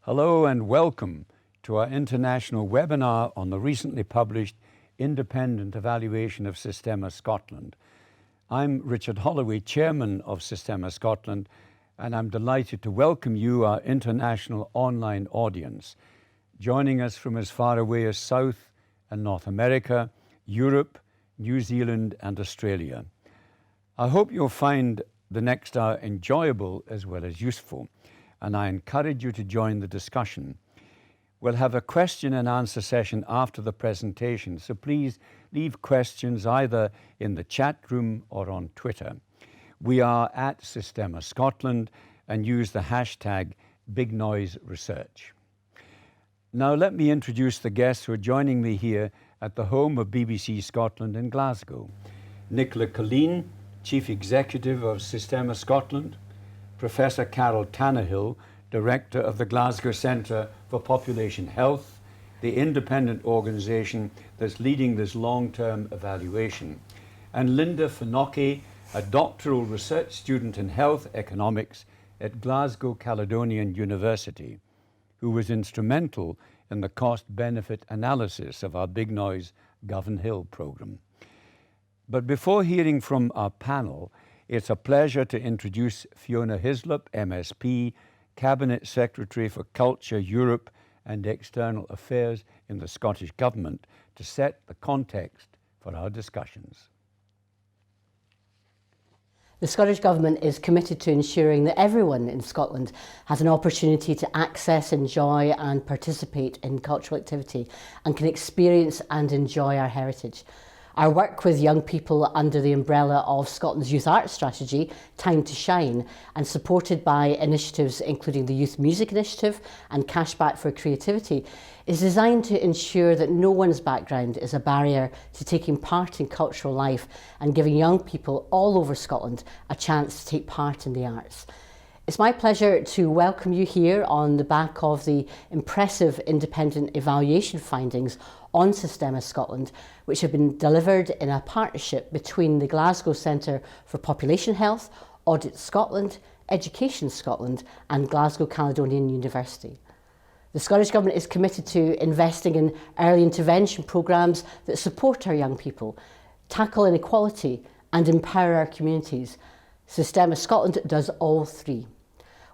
Hello and welcome to our international webinar on the recently published Independent Evaluation of Sistema Scotland. I'm Richard Holloway, Chairman of Sistema Scotland, and I'm delighted to welcome you, our international online audience, joining us from as far away as South and North America, Europe, New Zealand and Australia. I hope you'll find the next hour enjoyable as well as useful, and I encourage you to join the discussion. We'll have a question and answer session after the presentation, so please leave questions either in the chat room or on Twitter. We are at Sistema Scotland and use the hashtag BigNoiseResearch. Now let me introduce the guests who are joining me here at the home of BBC Scotland in Glasgow. Nicola Killean, Chief Executive of Sistema Scotland, Professor Carol Tannahill, Director of the Glasgow Centre for Population Health, the independent organisation that's leading this long-term evaluation, and Linda Fenocchi, a doctoral research student in health economics at Glasgow Caledonian University, who was instrumental in the cost-benefit analysis of our Big Noise Govan Hill programme. But before hearing from our panel, it's a pleasure to introduce Fiona Hislop, MSP, Cabinet Secretary for Culture, Europe and External Affairs in the Scottish Government, to set the context for our discussions. The Scottish Government is committed to ensuring that everyone in Scotland has an opportunity to access, enjoy and participate in cultural activity and can experience and enjoy our heritage. Our work with young people under the umbrella of Scotland's Youth Arts Strategy, Time to Shine, and supported by initiatives including the Youth Music Initiative and Cashback for Creativity, is designed to ensure that no one's background is a barrier to taking part in cultural life and giving young people all over Scotland a chance to take part in the arts. It's my pleasure to welcome you here on the back of the impressive independent evaluation findings on Sistema Scotland, which have been delivered in a partnership between the Glasgow Centre for Population Health, Audit Scotland, Education Scotland and Glasgow Caledonian University. The Scottish Government is committed to investing in early intervention programmes that support our young people, tackle inequality and empower our communities. Sistema Scotland does all three.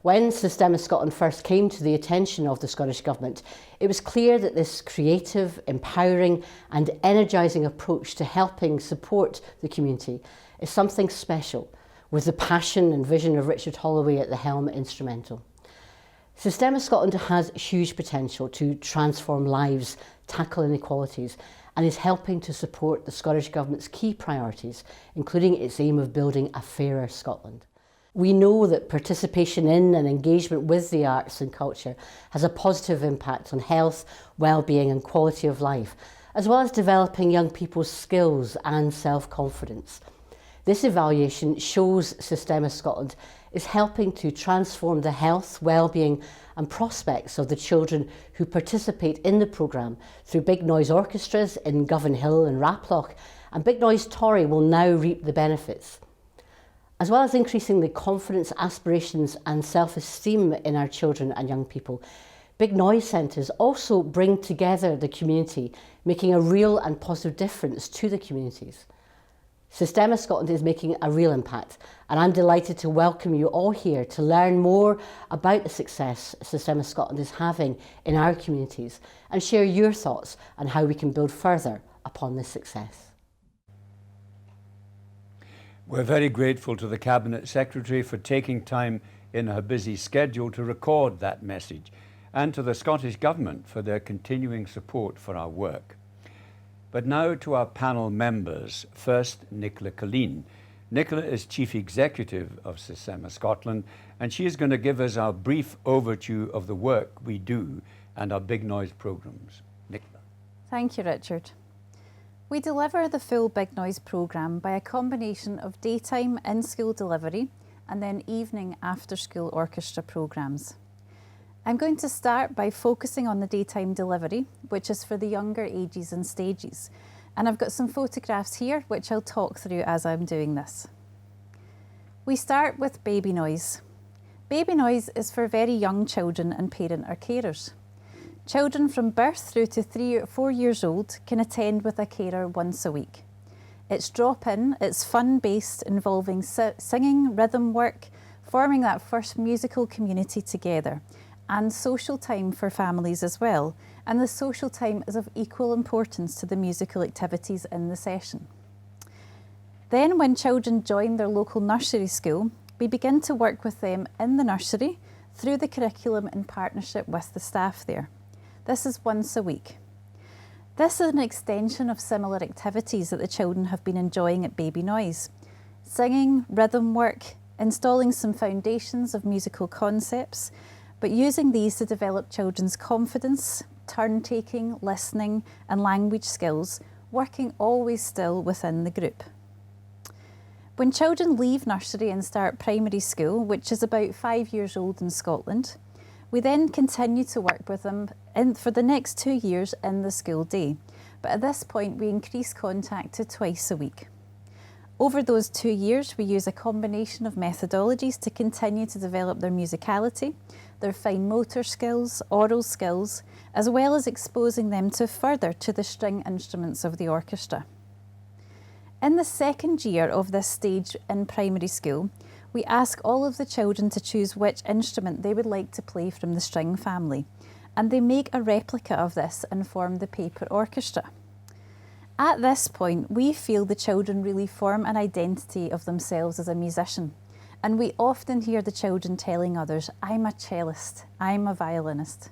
When Sistema Scotland first came to the attention of the Scottish Government, it was clear that this creative, empowering and energising approach to helping support the community is something special, with the passion and vision of Richard Holloway at the helm instrumental. Sistema Scotland has huge potential to transform lives, tackle inequalities and is helping to support the Scottish Government's key priorities, including its aim of building a fairer Scotland. We know that participation in and engagement with the arts and culture has a positive impact on health, well-being and quality of life, as well as developing young people's skills and self-confidence. This evaluation shows Sistema Scotland is helping to transform the health, well-being and prospects of the children who participate in the programme through Big Noise orchestras in Govan Hill and Raploch, and Big Noise Tory will now reap the benefits. As well as increasing the confidence, aspirations and self-esteem in our children and young people, Big Noise centres also bring together the community, making a real and positive difference to the communities. Sistema Scotland is making a real impact, and I'm delighted to welcome you all here to learn more about the success Sistema Scotland is having in our communities and share your thoughts on how we can build further upon this success. We're very grateful to the Cabinet Secretary for taking time in her busy schedule to record that message, and to the Scottish Government for their continuing support for our work. But now to our panel members. First, Nicola Killean. Nicola is Chief Executive of Sistema Scotland, and she is going to give us our brief overview of the work we do and our Big Noise programmes. Nicola. Thank you, Richard. We deliver the full Big Noise programme by a combination of daytime in-school delivery and then evening after-school orchestra programmes. I'm going to start by focusing on the daytime delivery, which is for the younger ages and stages. And I've got some photographs here, which I'll talk through as I'm doing this. We start with baby noise. Baby noise is for very young children and parent or carers. Children from birth through to 3 or 4 years old can attend with a carer once a week. It's drop-in, it's fun-based, involving singing, rhythm work, forming that first musical community together, and social time for families as well. And the social time is of equal importance to the musical activities in the session. Then when children join their local nursery school, we begin to work with them in the nursery through the curriculum in partnership with the staff there. This is once a week. This is an extension of similar activities that the children have been enjoying at Baby Noise. Singing, rhythm work, installing some foundations of musical concepts, but using these to develop children's confidence, turn-taking, listening and language skills, working always still within the group. When children leave nursery and start primary school, which is about 5 years old in Scotland, we then continue to work with them for the next 2 years in the school day. But at this point, we increase contact to twice a week. Over those 2 years, we use a combination of methodologies to continue to develop their musicality, their fine motor skills, oral skills, as well as exposing them further to the string instruments of the orchestra. In the second year of this stage in primary school, we ask all of the children to choose which instrument they would like to play from the string family, and they make a replica of this and form the paper orchestra. At this point, we feel the children really form an identity of themselves as a musician, and we often hear the children telling others, "I'm a cellist, I'm a violinist."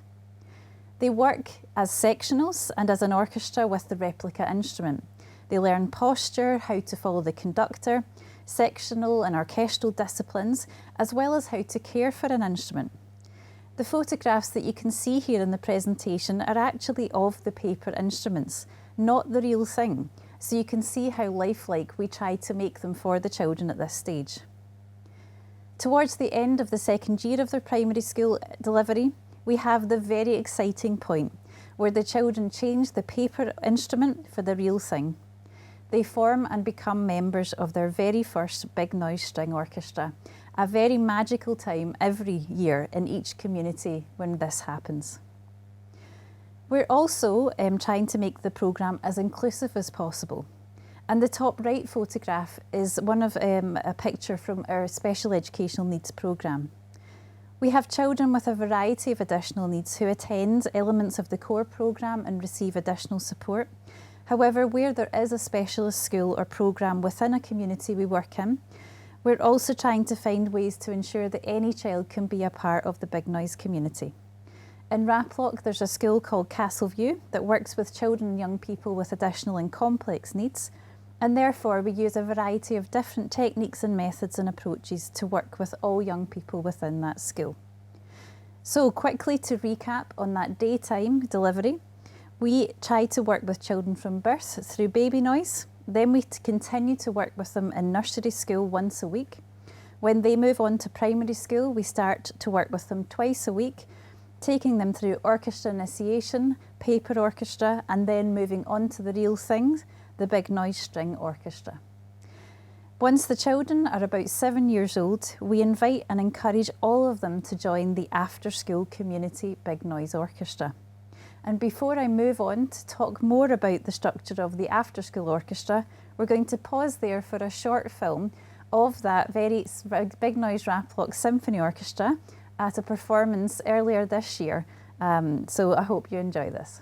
They work as sectionals and as an orchestra with the replica instrument. They learn posture, how to follow the conductor, sectional and orchestral disciplines, as well as how to care for an instrument. The photographs that you can see here in the presentation are actually of the paper instruments, not the real thing, so you can see how lifelike we try to make them for the children at this stage. Towards the end of the second year of their primary school delivery, we have the very exciting point where the children change the paper instrument for the real thing. They form and become members of their very first Big Noise String Orchestra, a very magical time every year in each community when this happens. We're also trying to make the programme as inclusive as possible. And the top right photograph is one of a picture from our Special Educational Needs programme. We have children with a variety of additional needs who attend elements of the core programme and receive additional support. However, where there is a specialist school or programme within a community we work in, we're also trying to find ways to ensure that any child can be a part of the Big Noise community. In Raploch, there's a school called Castleview that works with children and young people with additional and complex needs, and therefore we use a variety of different techniques and methods and approaches to work with all young people within that school. So quickly to recap on that daytime delivery, we try to work with children from birth through Baby Noise. Then we continue to work with them in nursery school once a week. When they move on to primary school, we start to work with them twice a week, taking them through orchestra initiation, paper orchestra, and then moving on to the real things, the Big Noise String Orchestra. Once the children are about 7 years old, we invite and encourage all of them to join the after-school community Big Noise Orchestra. And before I move on to talk more about the structure of the after-school orchestra, we're going to pause there for a short film of that very Big Noise Raploch Symphony Orchestra at a performance earlier this year. So I hope you enjoy this.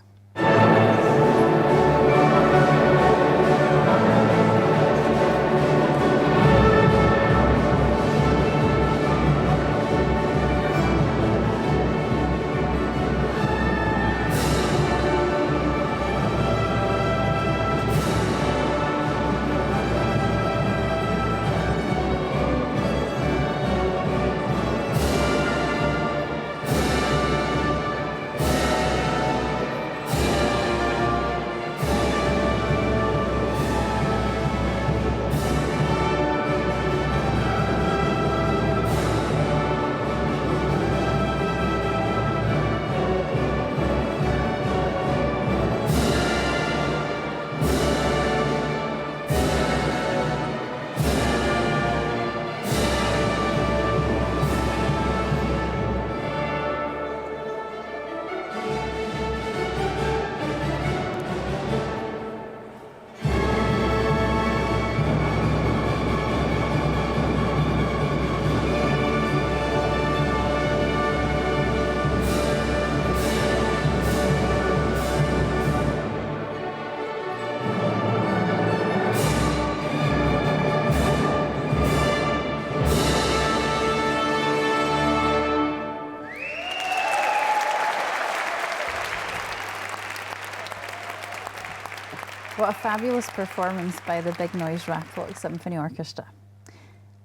What a fabulous performance by the Big Noise Raploch Symphony Orchestra.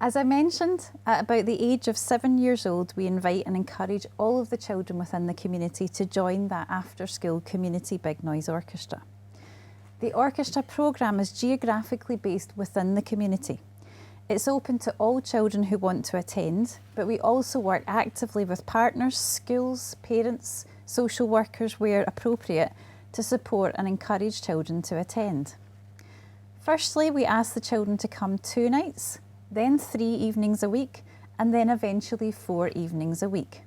As I mentioned, at about the age of 7 years old, we invite and encourage all of the children within the community to join that after-school community Big Noise Orchestra. The orchestra programme is geographically based within the community. It's open to all children who want to attend, but we also work actively with partners, schools, parents, social workers where appropriate to support and encourage children to attend. Firstly, we ask the children to come 2 nights, then 3 evenings a week, and then eventually 4 evenings a week.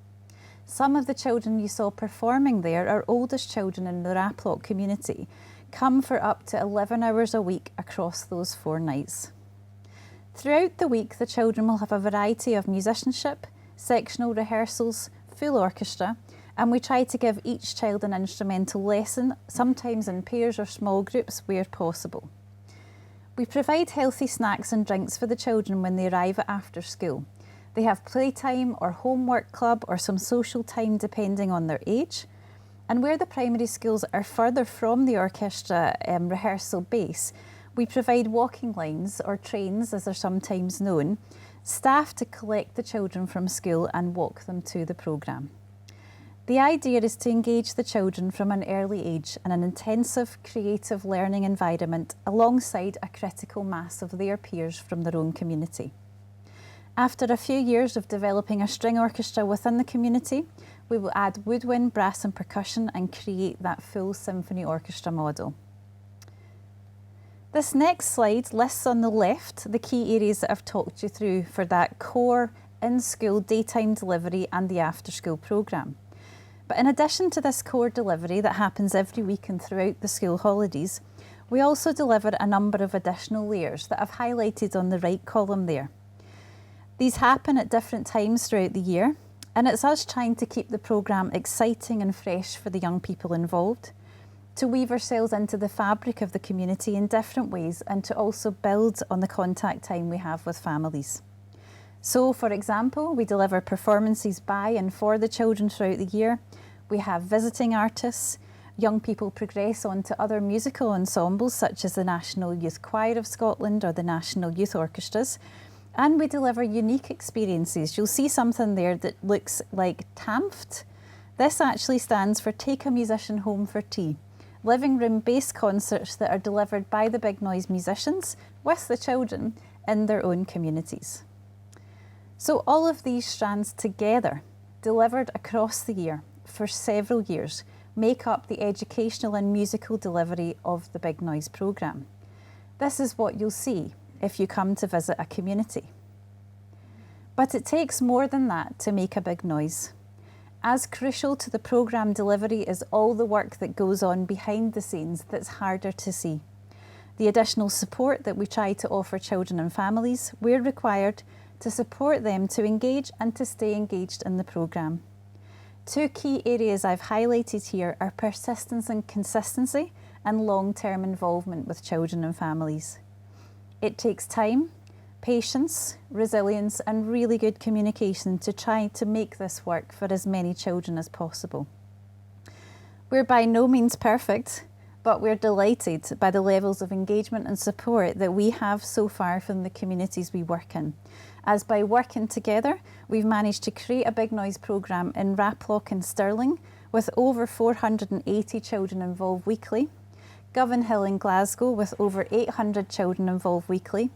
Some of the children you saw performing there, our oldest children in the Raploch community, come for up to 11 hours a week across those 4 nights. Throughout the week, the children will have a variety of musicianship, sectional rehearsals, full orchestra, and we try to give each child an instrumental lesson, sometimes in pairs or small groups where possible. We provide healthy snacks and drinks for the children when they arrive at after school. They have playtime or homework club or some social time depending on their age. And where the primary schools are further from the orchestra rehearsal base, we provide walking lines, or trains as they're sometimes known, staffed to collect the children from school and walk them to the programme. The idea is to engage the children from an early age in an intensive, creative learning environment alongside a critical mass of their peers from their own community. After a few years of developing a string orchestra within the community, we will add woodwind, brass and percussion and create that full symphony orchestra model. This next slide lists on the left the key areas that I've talked you through for that core in-school daytime delivery and the after-school programme. But in addition to this core delivery that happens every week and throughout the school holidays, we also deliver a number of additional layers that I've highlighted on the right column there. These happen at different times throughout the year, and it's us trying to keep the programme exciting and fresh for the young people involved, to weave ourselves into the fabric of the community in different ways, and to also build on the contact time we have with families. So, for example, we deliver performances by and for the children throughout the year. We have visiting artists. Young people progress on to other musical ensembles such as the National Youth Choir of Scotland or the National Youth Orchestras. And we deliver unique experiences. You'll see something there that looks like TAMFT. This actually stands for Take a Musician Home for Tea. Living room-based concerts that are delivered by the Big Noise musicians with the children in their own communities. So all of these strands together, delivered across the year for several years, make up the educational and musical delivery of the Big Noise programme. This is what you'll see if you come to visit a community. But it takes more than that to make a big noise. As crucial to the programme delivery is all the work that goes on behind the scenes that's harder to see. The additional support that we try to offer children and families where required to support them to engage and to stay engaged in the programme. 2 key areas I've highlighted here are persistence and consistency and long-term involvement with children and families. It takes time, patience, resilience and really good communication to try to make this work for as many children as possible. We're by no means perfect, but we're delighted by the levels of engagement and support that we have so far from the communities we work in, as by working together, we've managed to create a Big Noise programme in Raploch and Stirling with over 480 children involved weekly, Govan Hill in Glasgow with over 800 children involved weekly,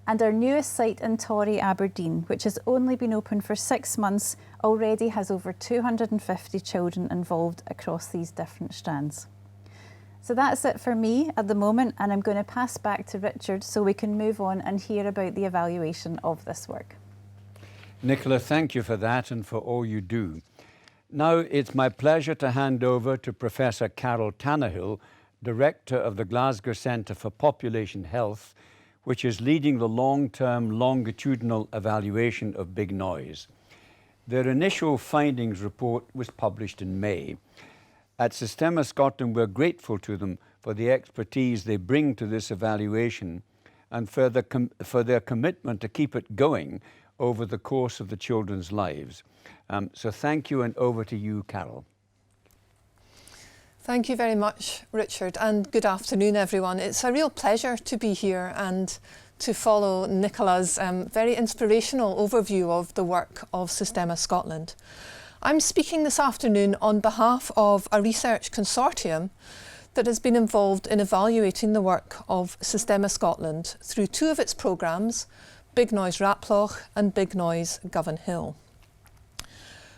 and our newest site in Torry, Aberdeen, which has only been open for 6 months, already has over 250 children involved across these different strands. So that's it for me at the moment, and I'm going to pass back to Richard so we can move on and hear about the evaluation of this work. Nicola, thank you for that and for all you do. Now it's my pleasure to hand over to Professor Carol Tannahill, Director of the Glasgow Centre for Population Health, which is leading the long-term longitudinal evaluation of Big Noise. Their initial findings report was published in May. At Sistema Scotland, we're grateful to them for the expertise they bring to this evaluation and for their commitment to keep it going over the course of the children's lives. So thank you, and over to you, Carol. Thank you very much, Richard, and good afternoon, everyone. It's a real pleasure to be here and to follow Nicola's very inspirational overview of the work of Sistema Scotland. I'm speaking this afternoon on behalf of a research consortium that has been involved in evaluating the work of Sistema Scotland through two of its programmes, Big Noise Raploch and Big Noise Govan Hill.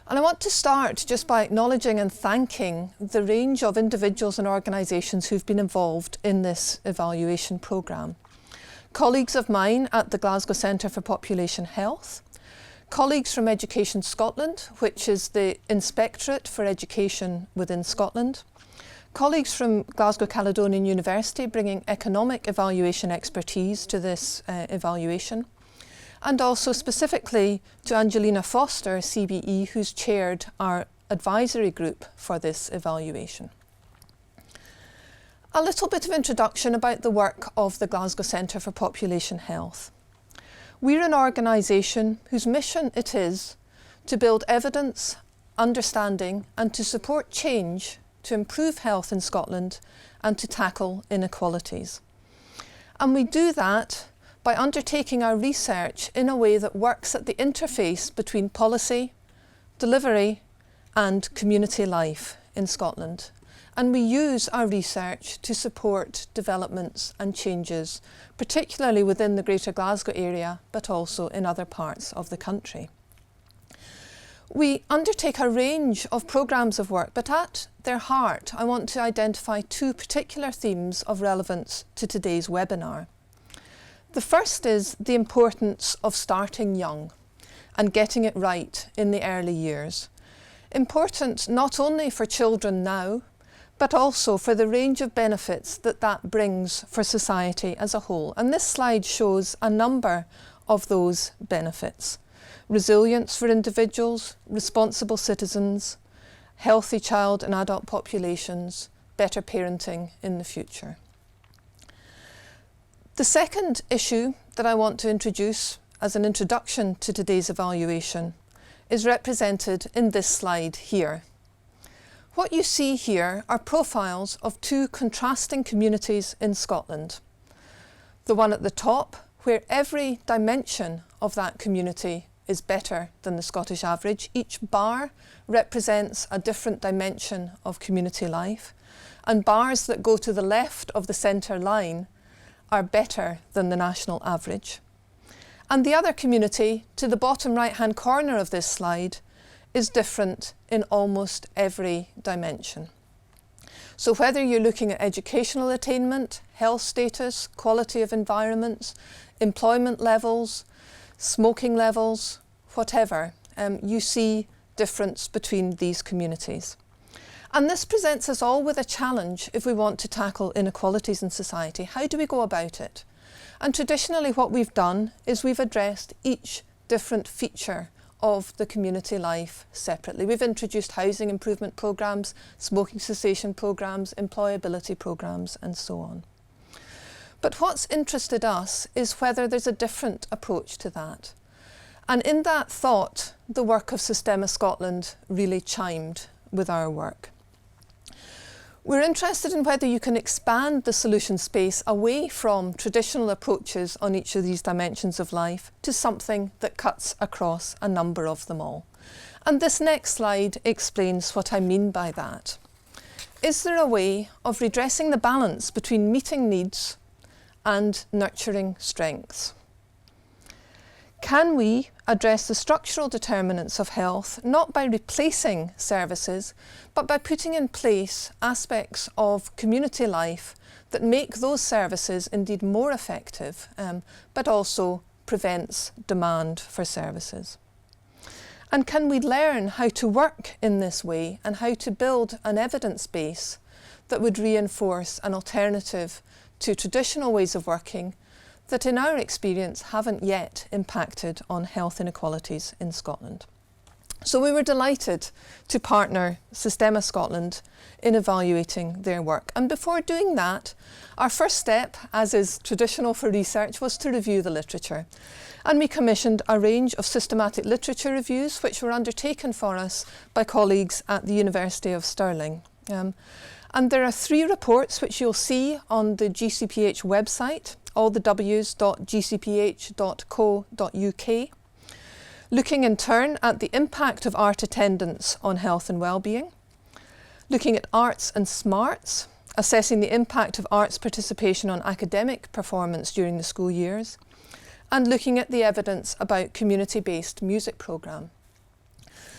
And I want to start just by acknowledging and thanking the range of individuals and organisations who've been involved in this evaluation programme. Colleagues of mine at the Glasgow Centre for Population Health, colleagues from Education Scotland, which is the Inspectorate for Education within Scotland, colleagues from Glasgow Caledonian University bringing economic evaluation expertise to this evaluation, and also specifically to Angelina Foster, CBE, who's chaired our advisory group for this evaluation. A little bit of introduction about the work of the Glasgow Centre for Population Health. We're an organisation whose mission it is to build evidence, understanding and to support change to improve health in Scotland and to tackle inequalities. And we do that by undertaking our research in a way that works at the interface between policy, delivery and community life in Scotland. And we use our research to support developments and changes, particularly within the Greater Glasgow area, but also in other parts of the country. We undertake a range of programmes of work, but at their heart, I want to identify two particular themes of relevance to today's webinar. The first is the importance of starting young and getting it right in the early years. Important not only for children now, but also for the range of benefits that that brings for society as a whole. And this slide shows a number of those benefits. Resilience for individuals, responsible citizens, healthy child and adult populations, better parenting in the future. The second issue that I want to introduce as an introduction to today's evaluation is represented in this slide here. What you see here are profiles of two contrasting communities in Scotland. The one at the top, where every dimension of that community is better than the Scottish average. Each bar represents a different dimension of community life, and bars that go to the left of the centre line are better than the national average. And the other community, to the bottom right-hand corner of this slide, is different in almost every dimension. So whether you're looking at educational attainment, health status, quality of environments, employment levels, smoking levels, whatever, you see difference between these communities. And this presents us all with a challenge if we want to tackle inequalities in society. How do we go about it? And traditionally what we've done is we've addressed each different feature of the community life separately. We've introduced housing improvement programmes, smoking cessation programmes, employability programmes and so on. But what's interested us is whether there's a different approach to that. And in that thought, the work of Sistema Scotland really chimed with our work. We're interested in whether you can expand the solution space away from traditional approaches on each of these dimensions of life to something that cuts across a number of them all. And this next slide explains what I mean by that. Is there a way of redressing the balance between meeting needs and nurturing strengths? Can we address the structural determinants of health not by replacing services, but by putting in place aspects of community life that make those services indeed more effective, but also prevents demand for services? And can we learn how to work in this way and how to build an evidence base that would reinforce an alternative to traditional ways of working that in our experience haven't yet impacted on health inequalities in Scotland? So we were delighted to partner Sistema Scotland in evaluating their work. And before doing that, our first step, as is traditional for research, was to review the literature. And we commissioned a range of systematic literature reviews which were undertaken for us by colleagues at the University of Stirling. And And there are 3 reports which you'll see on the GCPH website, allthews.gcph.co.uk, looking in turn at the impact of art attendance on health and wellbeing, looking at arts and smarts, assessing the impact of arts participation on academic performance during the school years, and looking at the evidence about community-based music programme.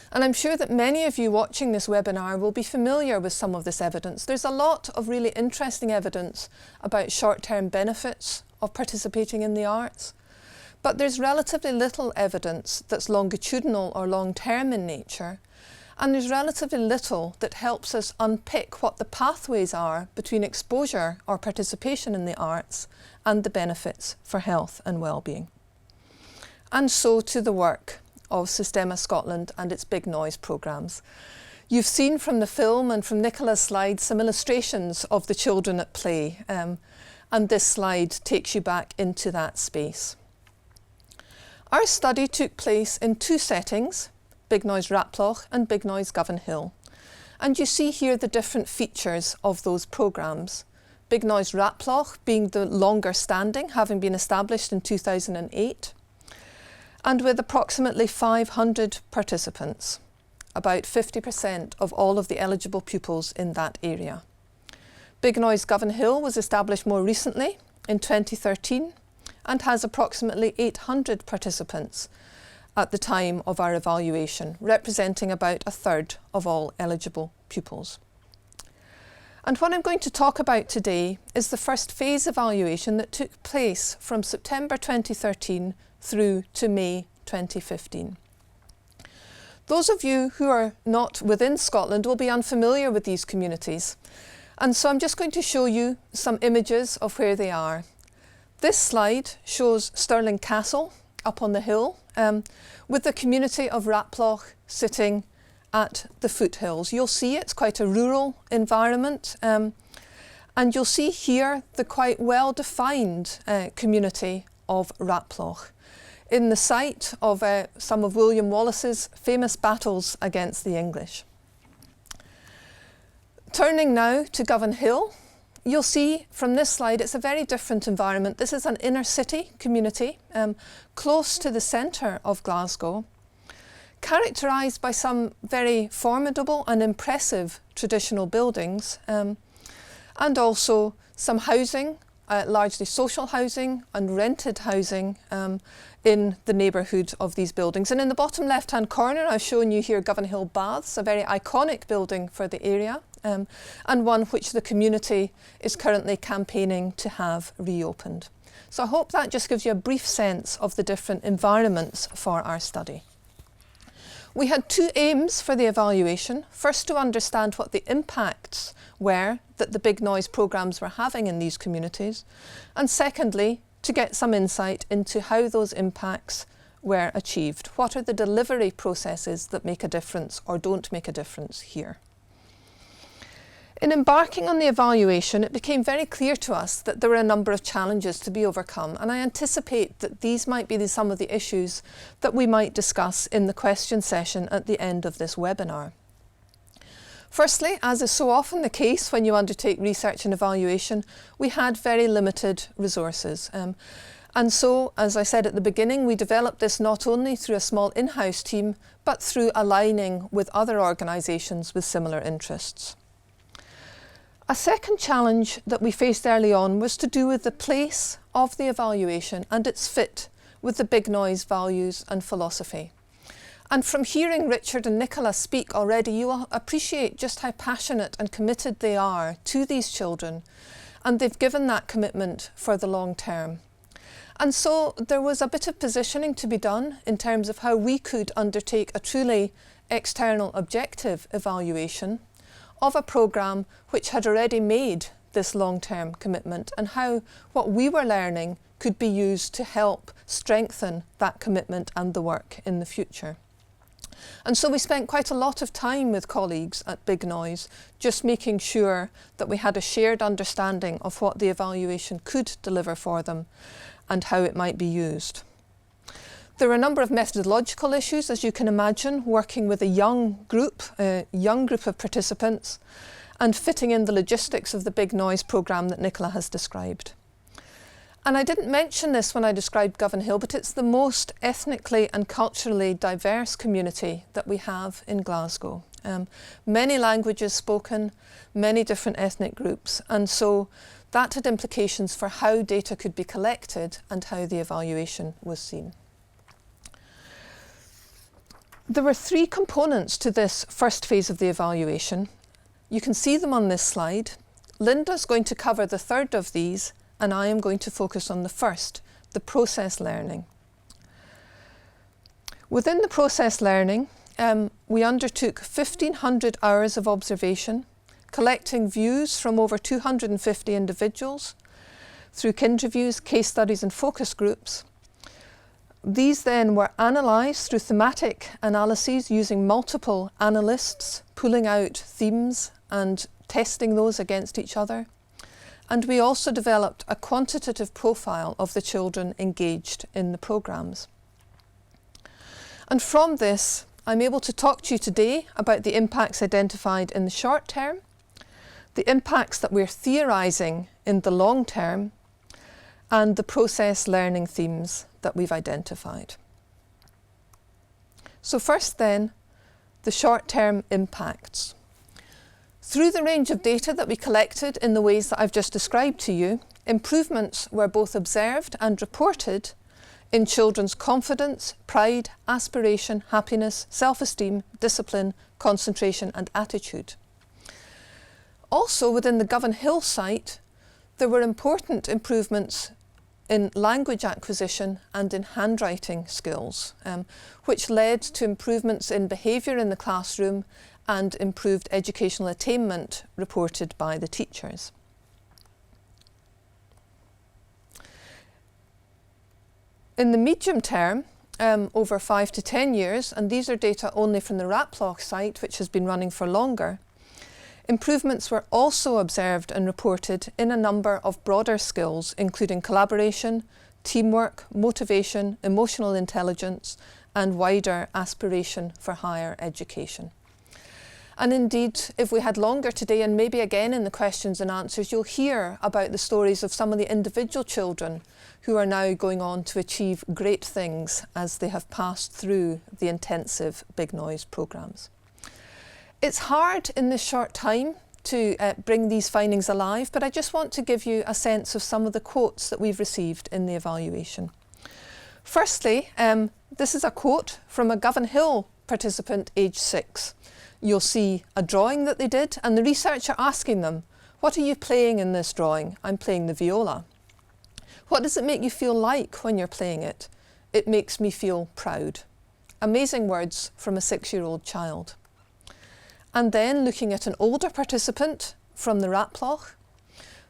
And I'm sure that many of you watching this webinar will be familiar with some of this evidence. There's a lot of really interesting evidence about short-term benefits of participating in the arts, but there's relatively little evidence that's longitudinal or long-term in nature, and there's relatively little that helps us unpick what the pathways are between exposure or participation in the arts and the benefits for health and wellbeing. And so to the work of Sistema Scotland and its Big Noise programmes. You've seen from the film and from Nicola's slides some illustrations of the children at play, and this slide takes you back into that space. Our study took place in 2 settings, Big Noise Raploch and Big Noise Govanhill, and you see here the different features of those programmes. Big Noise Raploch being the longer standing, having been established in 2008, and with approximately 500 participants, about 50% of all of the eligible pupils in that area. Big Noise Govanhill was established more recently in 2013 and has approximately 800 participants at the time of our evaluation, representing about 1/3 of all eligible pupils. And what I'm going to talk about today is the first phase evaluation that took place from September 2013 through to May 2015. Those of you who are not within Scotland will be unfamiliar with these communities, and so I'm just going to show you some images of where they are. This slide shows Stirling Castle up on the hill, with the community of Raploch sitting at the foothills. You'll see it's quite a rural environment, and you'll see here the quite well-defined community of Raploch, in the site of some of William Wallace's famous battles against the English. Turning now to Govanhill, you'll see from this slide it's a very different environment. This is an inner city community close to the centre of Glasgow, characterised by some very formidable and impressive traditional buildings, and also some housing, largely social housing and rented housing in the neighbourhood of these buildings. And in the bottom left-hand corner, I've shown you here Govanhill Baths, a very iconic building for the area, and one which the community is currently campaigning to have reopened. So I hope that just gives you a brief sense of the different environments for our study. We had 2 aims for the evaluation. First, to understand what the impacts were that the Big Noise programmes were having in these communities, and secondly, to get some insight into how those impacts were achieved. What are the delivery processes that make a difference or don't make a difference here? In embarking on the evaluation, it became very clear to us that there were a number of challenges to be overcome, and I anticipate that these might be some of the issues that we might discuss in the question session at the end of this webinar. Firstly, as is so often the case when you undertake research and evaluation, we had very limited resources. And so, as I said at the beginning, we developed this not only through a small in-house team, but through aligning with other organisations with similar interests. A second challenge that we faced early on was to do with the place of the evaluation and its fit with the Big Noise values and philosophy. And from hearing Richard and Nicola speak already, you will appreciate just how passionate and committed they are to these children, and they've given that commitment for the long term. And so there was a bit of positioning to be done in terms of how we could undertake a truly external objective evaluation of a programme which had already made this long-term commitment, and how what we were learning could be used to help strengthen that commitment and the work in the future. And so we spent quite a lot of time with colleagues at Big Noise, just making sure that we had a shared understanding of what the evaluation could deliver for them and how it might be used. There were a number of methodological issues, as you can imagine, working with a young group of participants, and fitting in the logistics of the Big Noise programme that Nicola has described. And I didn't mention this when I described Govanhill, but it's the most ethnically and culturally diverse community that we have in Glasgow. Many languages spoken, many different ethnic groups, and so that had implications for how data could be collected and how the evaluation was seen. There were 3 components to this first phase of the evaluation. You can see them on this slide. Linda's going to cover the third of these, and I am going to focus on the first, the process learning. Within the process learning, we undertook 1,500 hours of observation, collecting views from over 250 individuals through interviews, case studies and focus groups. These then were analysed through thematic analyses using multiple analysts, pulling out themes and testing those against each other. And we also developed a quantitative profile of the children engaged in the programmes. And from this, I'm able to talk to you today about the impacts identified in the short term, the impacts that we're theorising in the long term, and the process learning themes that we've identified. So first then, the short-term impacts. Through the range of data that we collected in the ways that I've just described to you, improvements were both observed and reported in children's confidence, pride, aspiration, happiness, self-esteem, discipline, concentration and attitude. Also within the Govanhill site, there were important improvements in language acquisition and in handwriting skills, which led to improvements in behaviour in the classroom and improved educational attainment reported by the teachers. In the medium term, over 5 to 10 years, and these are data only from the Raploch site, which has been running for longer, improvements were also observed and reported in a number of broader skills, including collaboration, teamwork, motivation, emotional intelligence, and wider aspiration for higher education. And indeed, if we had longer today, and maybe again in the questions and answers, you'll hear about the stories of some of the individual children who are now going on to achieve great things as they have passed through the intensive Big Noise programmes. It's hard in this short time to bring these findings alive, but I just want to give you a sense of some of the quotes that we've received in the evaluation. Firstly, this is a quote from a Govanhill participant aged 6. You'll see a drawing that they did and the researcher asking them, "What are you playing in this drawing?" "I'm playing the viola." "What does it make you feel like when you're playing it?" "It makes me feel proud." Amazing words from a 6-year-old child. And then looking at an older participant from the Raploch,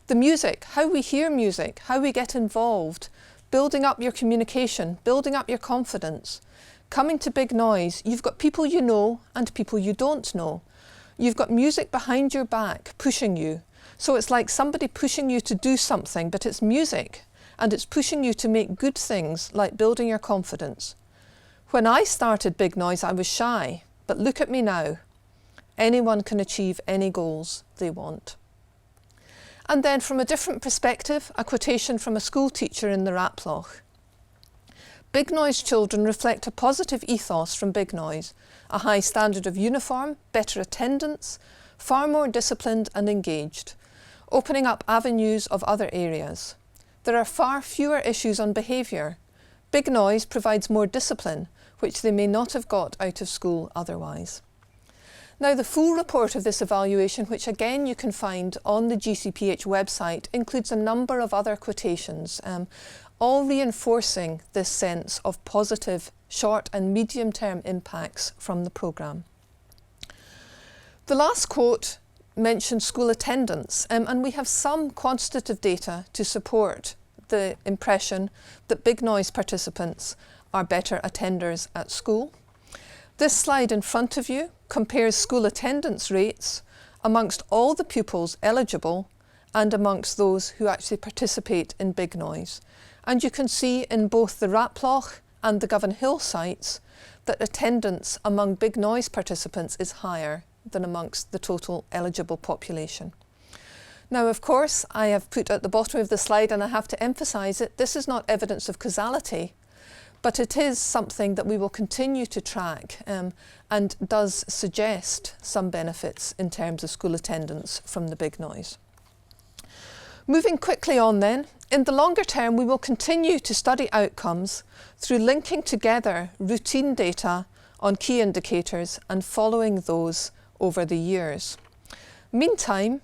the music, how we hear music, how we get involved, building up your communication, building up your confidence. Coming to Big Noise, you've got people you know and people you don't know. You've got music behind your back pushing you. So it's like somebody pushing you to do something, but it's music and it's pushing you to make good things like building your confidence. When I started Big Noise, I was shy, but look at me now. Anyone can achieve any goals they want. And then from a different perspective, a quotation from a school teacher in the Raploch. Big Noise children reflect a positive ethos from Big Noise, a high standard of uniform, better attendance, far more disciplined and engaged, opening up avenues of other areas. There are far fewer issues on behaviour. Big Noise provides more discipline, which they may not have got out of school otherwise. Now, the full report of this evaluation, which again you can find on the GCPH website, includes a number of other quotations, all reinforcing this sense of positive short and medium term impacts from the programme. The last quote mentioned school attendance, and we have some quantitative data to support the impression that Big Noise participants are better attenders at school. This slide in front of you compares school attendance rates amongst all the pupils eligible and amongst those who actually participate in Big Noise. And you can see in both the Raploch and the Govanhill sites that attendance among Big Noise participants is higher than amongst the total eligible population. Now, of course, I have put at the bottom of the slide, and I have to emphasise it, this is not evidence of causality, but it is something that we will continue to track and does suggest some benefits in terms of school attendance from the big noise. Moving quickly on then, in the longer term we will continue to study outcomes through linking together routine data on key indicators and following those over the years. Meantime,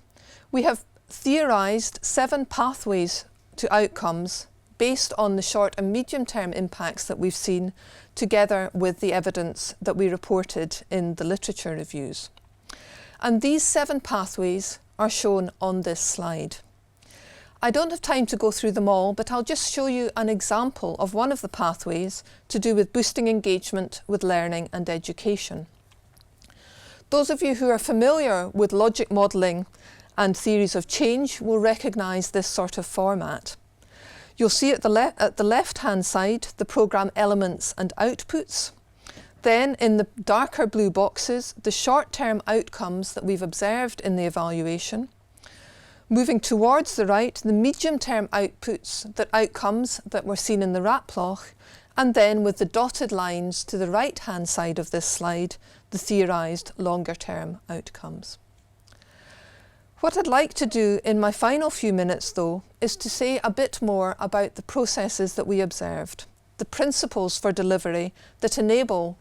we have theorised 7 pathways to outcomes based on the short and medium term impacts that we've seen, together with the evidence that we reported in the literature reviews. And these 7 pathways are shown on this slide. I don't have time to go through them all, but I'll just show you an example of one of the pathways to do with boosting engagement with learning and education. Those of you who are familiar with logic modelling and theories of change will recognise this sort of format. You'll see at the left-hand side the programme elements and outputs. Then in the darker blue boxes, the short-term outcomes that we've observed in the evaluation. Moving towards the right, the medium-term outcomes that were seen in the Raploch, and then with the dotted lines to the right-hand side of this slide, the theorised longer-term outcomes. What I'd like to do in my final few minutes, though, is to say a bit more about the processes that we observed, the principles for delivery that enable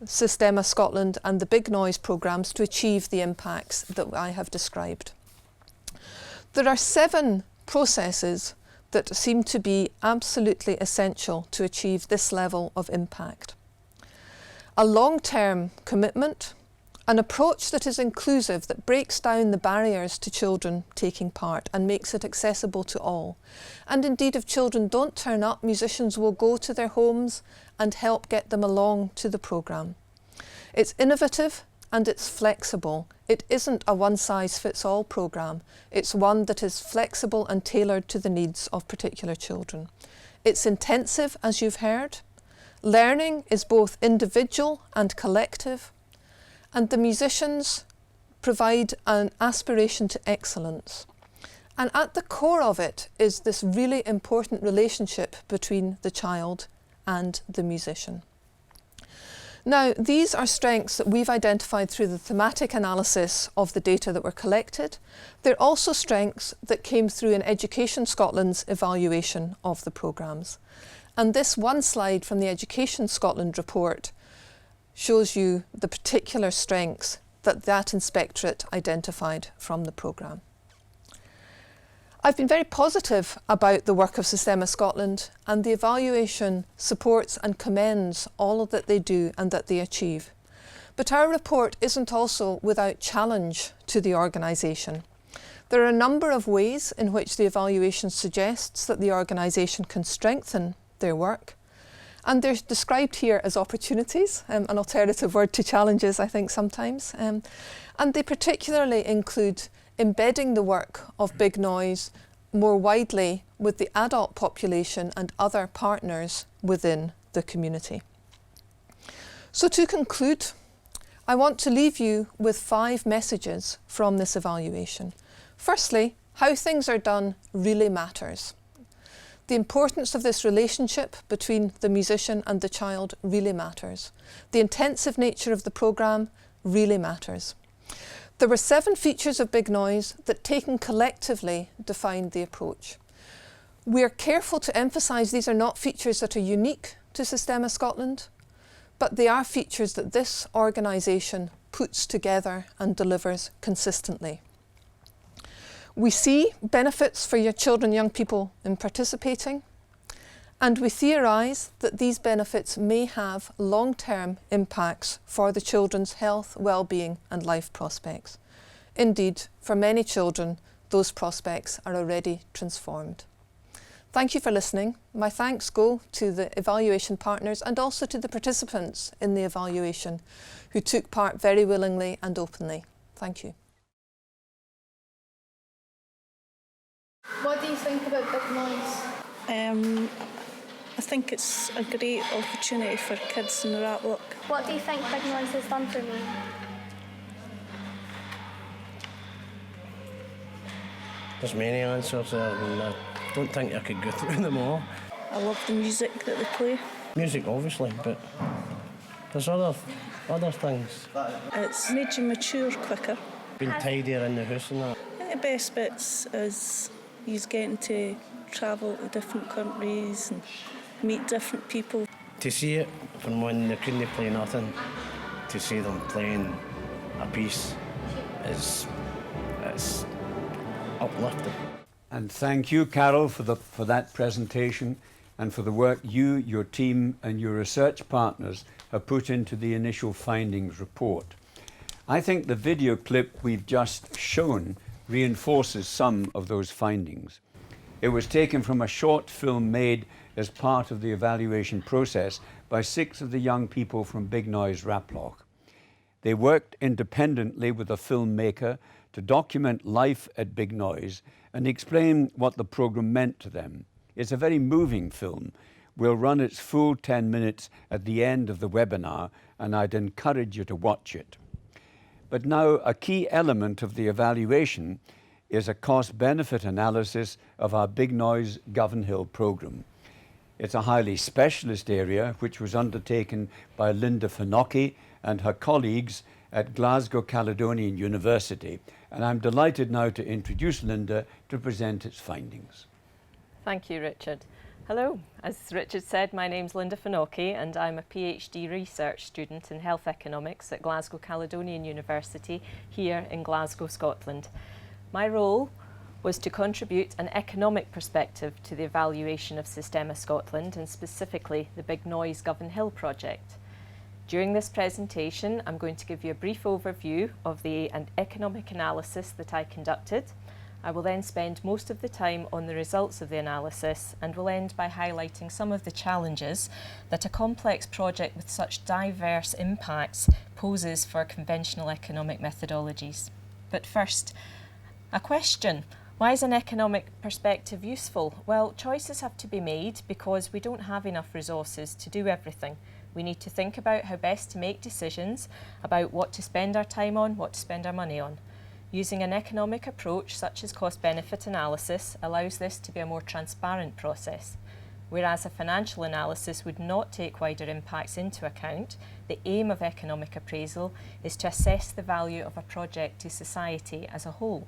Sistema Scotland and the Big Noise programmes to achieve the impacts that I have described. There are 7 processes that seem to be absolutely essential to achieve this level of impact. A long-term commitment, an approach that is inclusive, that breaks down the barriers to children taking part and makes it accessible to all. And indeed, if children don't turn up, musicians will go to their homes and help get them along to the programme. It's innovative and it's flexible. It isn't a one-size-fits-all programme. It's one that is flexible and tailored to the needs of particular children. It's intensive, as you've heard. Learning is both individual and collective. And the musicians provide an aspiration to excellence. And at the core of it is this really important relationship between the child and the musician. Now, these are strengths that we've identified through the thematic analysis of the data that were collected. They're also strengths that came through in Education Scotland's evaluation of the programmes. And this one slide from the Education Scotland report shows you the particular strengths that inspectorate identified from the programme. I've been very positive about the work of Sistema Scotland, and the evaluation supports and commends all that they do and that they achieve. But our report isn't also without challenge to the organisation. There are a number of ways in which the evaluation suggests that the organisation can strengthen their work. And they're described here as opportunities, an alternative word to challenges, I think, sometimes. And they particularly include embedding the work of Big Noise more widely with the adult population and other partners within the community. So to conclude, I want to leave you with 5 messages from this evaluation. Firstly, how things are done really matters. The importance of this relationship between the musician and the child really matters. The intensive nature of the programme really matters. There were 7 features of Big Noise that, taken collectively, defined the approach. We are careful to emphasise these are not features that are unique to Sistema Scotland, but they are features that this organisation puts together and delivers consistently. We see benefits for your children and young people in participating, and we theorise that these benefits may have long-term impacts for the children's health, well-being and life prospects. Indeed, for many children, those prospects are already transformed. Thank you for listening. My thanks go to the evaluation partners and also to the participants in the evaluation who took part very willingly and openly. Thank you. What do you think about Big Noise? I think it's a great opportunity for kids in the Ratlock. What do you think Big Noise has done for me? There's many answers there, and I don't think I could go through them all. I love the music that they play. Music, obviously, but there's other things. It's made you mature quicker. Been tidier in the house and that. I think the best bits is you getting to travel to different countries and meet different people. To see it from when they couldn't play nothing, to see them playing a piece it's uplifting. And thank you, Carol, for that presentation and for the work you, your team and your research partners have put into the initial findings report. I think the video clip we've just shown reinforces some of those findings. It was taken from a short film made as part of the evaluation process by 6 of the young people from Big Noise Raploch. They worked independently with a filmmaker to document life at Big Noise and explain what the programme meant to them. It's a very moving film. We'll run its full 10 minutes at the end of the webinar, and I'd encourage you to watch it. But now, a key element of the evaluation is a cost-benefit analysis of our Big Noise Govanhill programme. It's a highly specialist area which was undertaken by Linda Fenocchi and her colleagues at Glasgow Caledonian University, and I'm delighted now to introduce Linda to present its findings. Thank you, Richard. Hello, as Richard said, my name's Linda Fenocchi and I'm a PhD research student in health economics at Glasgow Caledonian University here in Glasgow, Scotland. My role was to contribute an economic perspective to the evaluation of Sistema Scotland and specifically the Big Noise Govanhill project. During this presentation, I'm going to give you a brief overview of the economic analysis that I conducted. I will then spend most of the time on the results of the analysis and will end by highlighting some of the challenges that a complex project with such diverse impacts poses for conventional economic methodologies. But first, a question. Why is an economic perspective useful? Well, choices have to be made because we don't have enough resources to do everything. We need to think about how best to make decisions about what to spend our time on, what to spend our money on. Using an economic approach such as cost-benefit analysis allows this to be a more transparent process. Whereas a financial analysis would not take wider impacts into account, the aim of economic appraisal is to assess the value of a project to society as a whole.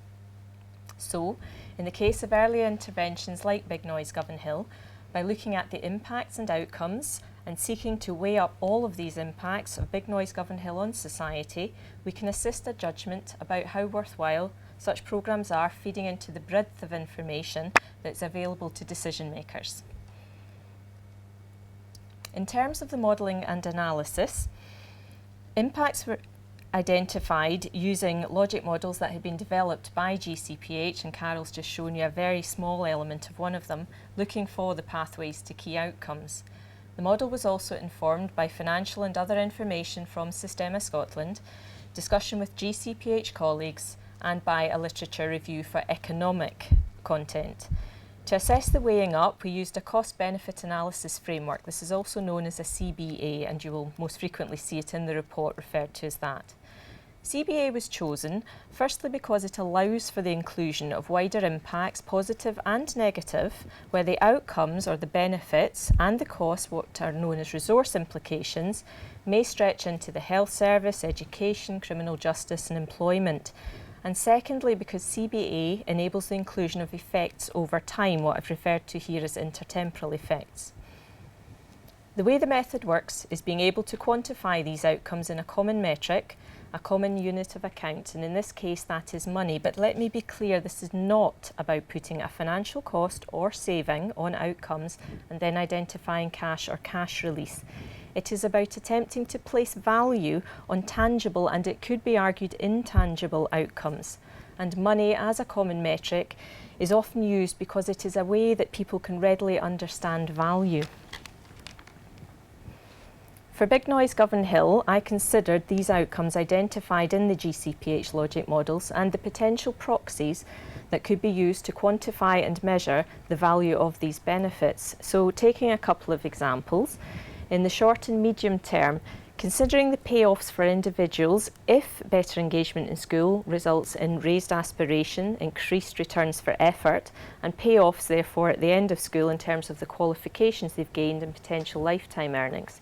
So, in the case of early interventions like Big Noise Govanhill, by looking at the impacts and outcomes and seeking to weigh up all of these impacts of Big Noise Govanhill on society, we can assist a judgment about how worthwhile such programmes are, feeding into the breadth of information that's available to decision makers. In terms of the modelling and analysis, impacts were identified using logic models that had been developed by GCPH, and Carol's just shown you a very small element of one of them, looking for the pathways to key outcomes. The model was also informed by financial and other information from Sistema Scotland, discussion with GCPH colleagues, and by a literature review for economic content. To assess the weighing up, we used a cost-benefit analysis framework. This is also known as a CBA, and you will most frequently see it in the report referred to as that. CBA was chosen firstly because it allows for the inclusion of wider impacts, positive and negative, where the outcomes or the benefits and the costs, what are known as resource implications, may stretch into the health service, education, criminal justice and employment. And secondly, because CBA enables the inclusion of effects over time, what I've referred to here as intertemporal effects. The way the method works is being able to quantify these outcomes in a common metric, a common unit of account, and in this case that is money. But let me be clear, this is not about putting a financial cost or saving on outcomes and then identifying cash or cash release. It is about attempting to place value on tangible and, it could be argued, intangible outcomes. And money as a common metric is often used because it is a way that people can readily understand value. For Big Noise Govanhill, I considered these outcomes identified in the GCPH logic models and the potential proxies that could be used to quantify and measure the value of these benefits. So, taking a couple of examples, in the short and medium term, Considering the payoffs for individuals, if better engagement in school results in raised aspiration, increased returns for effort, and payoffs therefore at the end of school in terms of the qualifications they've gained and potential lifetime earnings.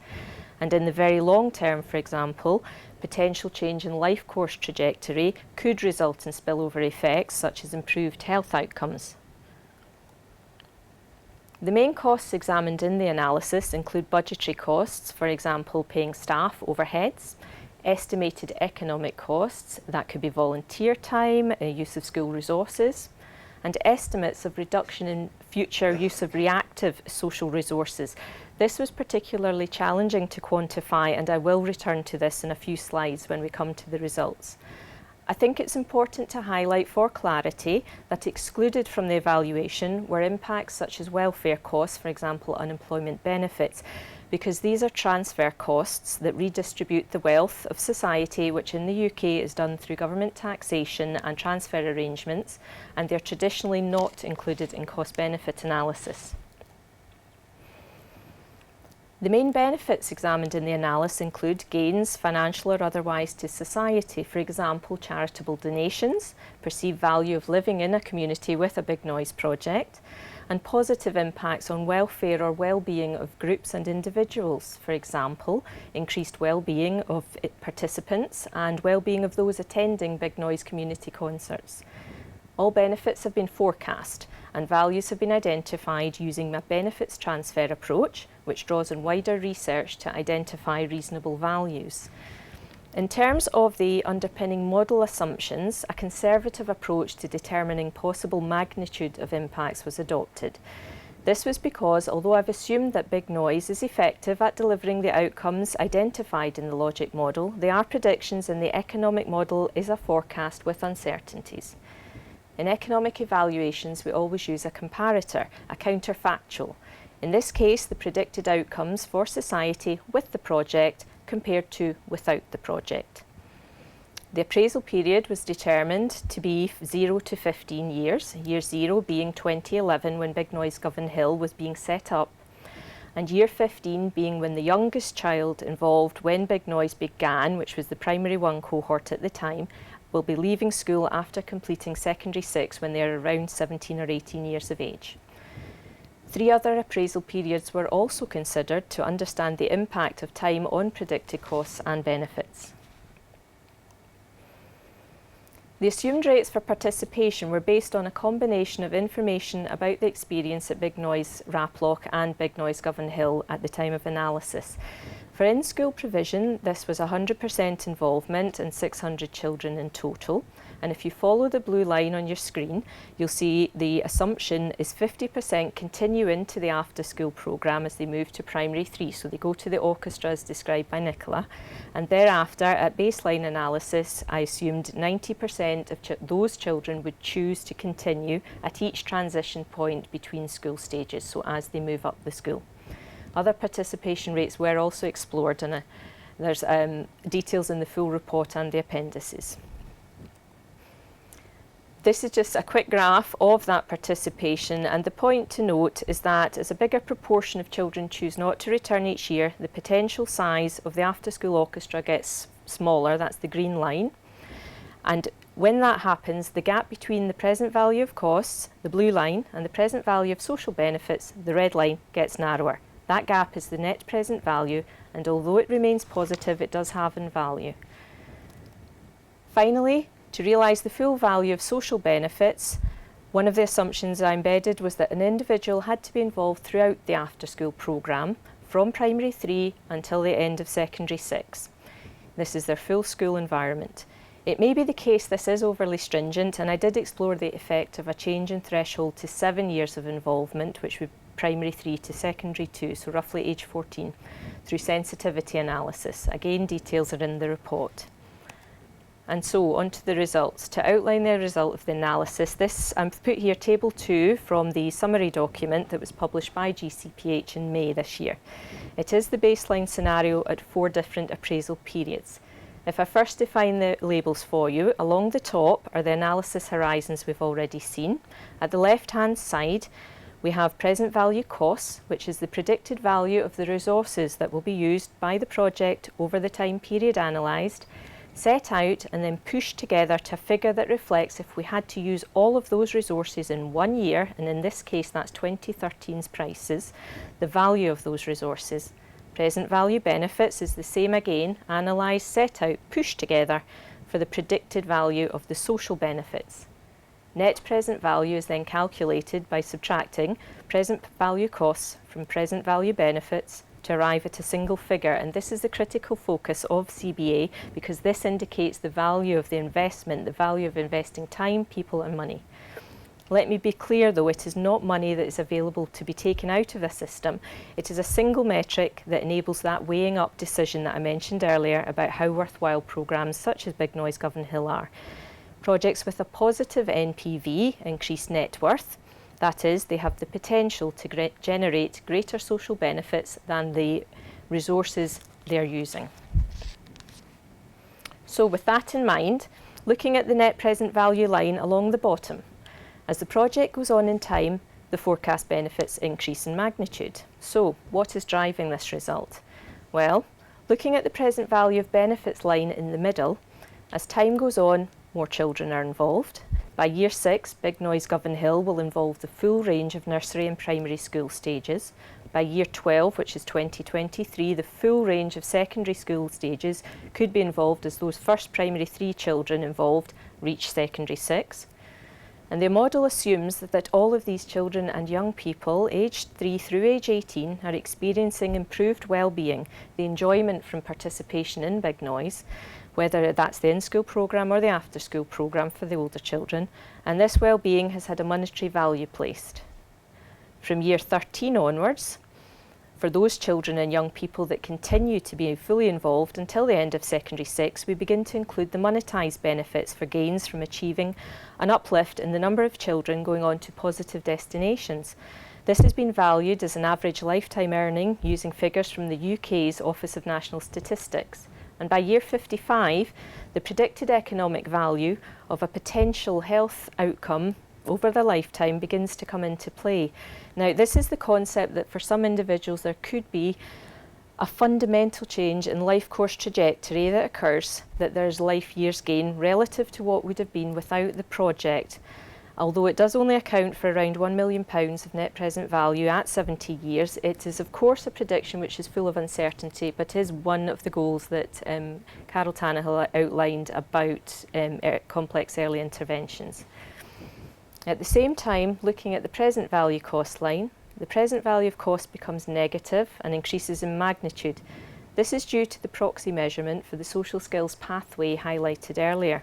And in the very long term, for example, potential change in life course trajectory could result in spillover effects such as improved health outcomes. The main costs examined in the analysis include budgetary costs, for example, paying staff overheads, estimated economic costs, that could be volunteer time, use of school resources, and estimates of reduction in future use of reactive social resources. This was particularly challenging to quantify, and I will return to this in a few slides when we come to the results. I think it's important to highlight for clarity that excluded from the evaluation were impacts such as welfare costs, for example unemployment benefits, because these are transfer costs that redistribute the wealth of society, which in the UK is done through government taxation and transfer arrangements, and they're traditionally not included in cost-benefit analysis. The main benefits examined in the analysis include gains, financial or otherwise, to society, for example, charitable donations, perceived value of living in a community with a big noise project, and positive impacts on welfare or well-being of groups and individuals, for example, increased well-being of participants and well-being of those attending big noise community concerts. All benefits have been forecast and values have been identified using a benefits transfer approach, which draws on wider research to identify reasonable values. In terms of the underpinning model assumptions, a conservative approach to determining possible magnitude of impacts was adopted. This was because, although I've assumed that big noise is effective at delivering the outcomes identified in the logic model, they are predictions and the economic model is a forecast with uncertainties. In economic evaluations, we always use a comparator, a counterfactual. In this case, the predicted outcomes for society with the project compared to without the project. The appraisal period was determined to be 0 to 15 years, year 0 being 2011 when Big Noise Govan Hill was being set up, and year 15 being when the youngest child involved when Big Noise began, which was the primary 1 cohort at the time, will be leaving school after completing secondary 6 when they are around 17 or 18 years of age. 3 other appraisal periods were also considered to understand the impact of time on predicted costs and benefits. The assumed rates for participation were based on a combination of information about the experience at Big Noise Raploch and Big Noise Govan Hill at the time of analysis. For in-school provision, this was 100% involvement and 600 children in total. And if you follow the blue line on your screen, you'll see the assumption is 50% continue into the after-school programme as they move to primary 3. So they go to the orchestra as described by Nicola. And thereafter, at baseline analysis, I assumed 90% of those children would choose to continue at each transition point between school stages, so as they move up the school. Other participation rates were also explored, and there's details in the full report and the appendices. This is just a quick graph of that participation, and the point to note is that as a bigger proportion of children choose not to return each year, the potential size of the after-school orchestra gets smaller, that's the green line. And when that happens, the gap between the present value of costs, the blue line, and the present value of social benefits, the red line, gets narrower. That gap is the net present value, and although it remains positive, it does have in value. Finally, to realise the full value of social benefits, one of the assumptions I embedded was that an individual had to be involved throughout the after-school programme, from primary 3 until the end of secondary 6. This is their full school environment. It may be the case this is overly stringent, and I did explore the effect of a change in threshold to 7 years of involvement, which would primary 3 to secondary 2, so roughly age 14, through sensitivity analysis. Again, details are in the report. And so, on to the results. To outline the result of the analysis, I've put here table 2 from the summary document that was published by GCPH in May this year. It is the baseline scenario at 4 different appraisal periods. If I first define the labels for you, along the top are the analysis horizons we've already seen. At the left-hand side, We have present value costs, which is the predicted value of the resources that will be used by the project over the time period analysed, set out and then pushed together to a figure that reflects if we had to use all of those resources in 1 year, and in this case that's 2013's prices, the value of those resources. Present value benefits is the same again, analysed, set out, pushed together for the predicted value of the social benefits. Net present value is then calculated by subtracting present value costs from present value benefits to arrive at a single figure, and this is the critical focus of CBA because this indicates the value of the investment, the value of investing time, people and money. Let me be clear though, it is not money that is available to be taken out of the system. It is a single metric that enables that weighing up decision that I mentioned earlier about how worthwhile programmes such as Big Noise Govanhill are. Projects with a positive NPV, increased net worth, that is, they have the potential to generate greater social benefits than the resources they're using. So with that in mind, looking at the net present value line along the bottom, as the project goes on in time, the forecast benefits increase in magnitude. So what is driving this result? Well, looking at the present value of benefits line in the middle, as time goes on, more children are involved. By year 6, Big Noise Govanhill will involve the full range of nursery and primary school stages. By year 12, which is 2023, the full range of secondary school stages could be involved as those first primary 3 children involved reach secondary 6. And the model assumes that all of these children and young people aged 3 through age 18 are experiencing improved well-being, the enjoyment from participation in Big Noise, whether that's the in-school programme or the after-school programme for the older children, and this well-being has had a monetary value placed. From year 13 onwards, for those children and young people that continue to be fully involved until the end of secondary 6, we begin to include the monetised benefits for gains from achieving an uplift in the number of children going on to positive destinations. This has been valued as an average lifetime earning using figures from the UK's Office of National Statistics. And by year 55, the predicted economic value of a potential health outcome over the lifetime begins to come into play. Now, this is the concept that for some individuals there could be a fundamental change in life course trajectory that occurs, that there's life years gain relative to what would have been without the project. Although it does only account for around £1 million of net present value at 70 years, it is of course a prediction which is full of uncertainty, but is one of the goals that Carol Tannahill outlined about complex early interventions. At the same time, looking at the present value cost line, the present value of cost becomes negative and increases in magnitude. This is due to the proxy measurement for the social skills pathway highlighted earlier.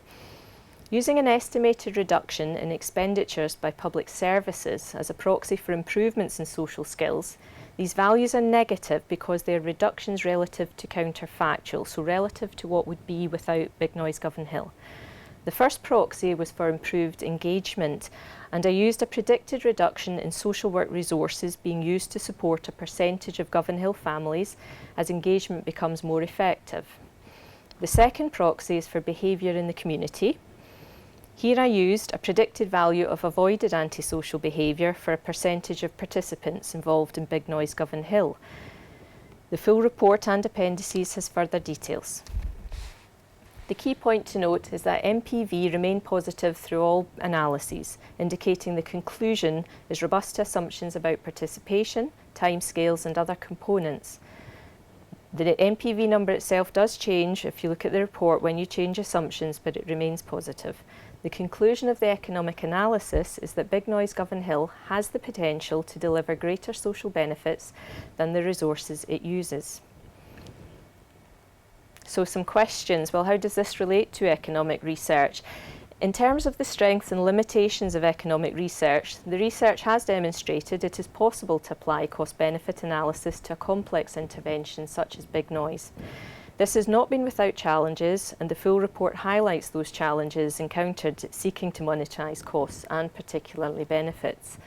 Using an estimated reduction in expenditures by public services as a proxy for improvements in social skills, these values are negative because they are reductions relative to counterfactual, so relative to what would be without Big Noise Govanhill. The first proxy was for improved engagement, and I used a predicted reduction in social work resources being used to support a percentage of Govanhill families as engagement becomes more effective. The second proxy is for behaviour in the community. Here I used a predicted value of avoided antisocial behaviour for a percentage of participants involved in Big Noise Govanhill. The full report and appendices has further details. The key point to note is that NPV remained positive through all analyses, indicating the conclusion is robust to assumptions about participation, timescales and other components. The NPV number itself does change if you look at the report when you change assumptions, but it remains positive. The conclusion of the economic analysis is that Big Noise Govanhill has the potential to deliver greater social benefits than the resources it uses. So some questions. Well, how does this relate to economic research? In terms of the strengths and limitations of economic research, the research has demonstrated it is possible to apply cost-benefit analysis to a complex intervention such as Big Noise. This has not been without challenges, and the full report highlights those challenges encountered seeking to monetise costs and particularly benefits.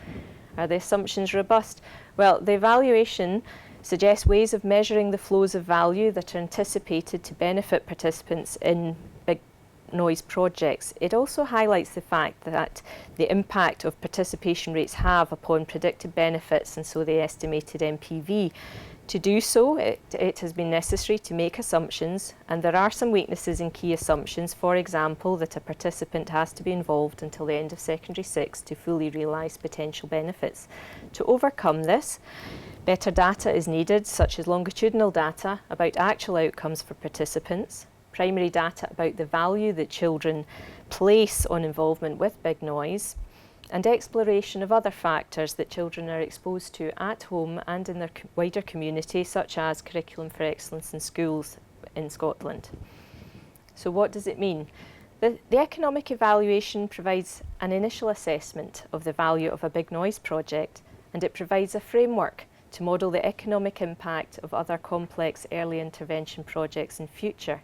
Are the assumptions robust? Well, the evaluation suggests ways of measuring the flows of value that are anticipated to benefit participants in noise projects, it also highlights the fact that the impact of participation rates have upon predicted benefits and so the estimated MPV. To do so, it has been necessary to make assumptions, and there are some weaknesses in key assumptions. For example, that a participant has to be involved until the end of secondary 6 to fully realise potential benefits. To overcome this, better data is needed, such as longitudinal data about actual outcomes for participants, primary data about the value that children place on involvement with big noise, and exploration of other factors that children are exposed to at home and in their wider community, such as curriculum for excellence in schools in Scotland. So what does it mean? The economic evaluation provides an initial assessment of the value of a big noise project, and it provides a framework to model the economic impact of other complex early intervention projects in future.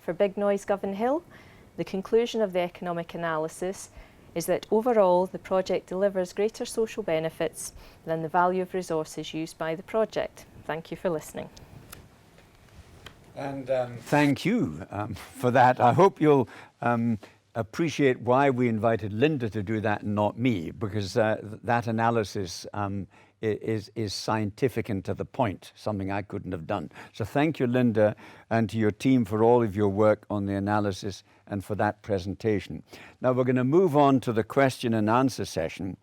For Big Noise Govan Hill, the conclusion of the economic analysis is that overall the project delivers greater social benefits than the value of resources used by the project. Thank you for listening. And thank you for that. I hope you'll appreciate why we invited Linda to do that and not me, because that analysis is scientific and to the point, something I couldn't have done. So thank you, Linda, and to your team for all of your work on the analysis and for that presentation. Now we're going to move on to the question and answer session.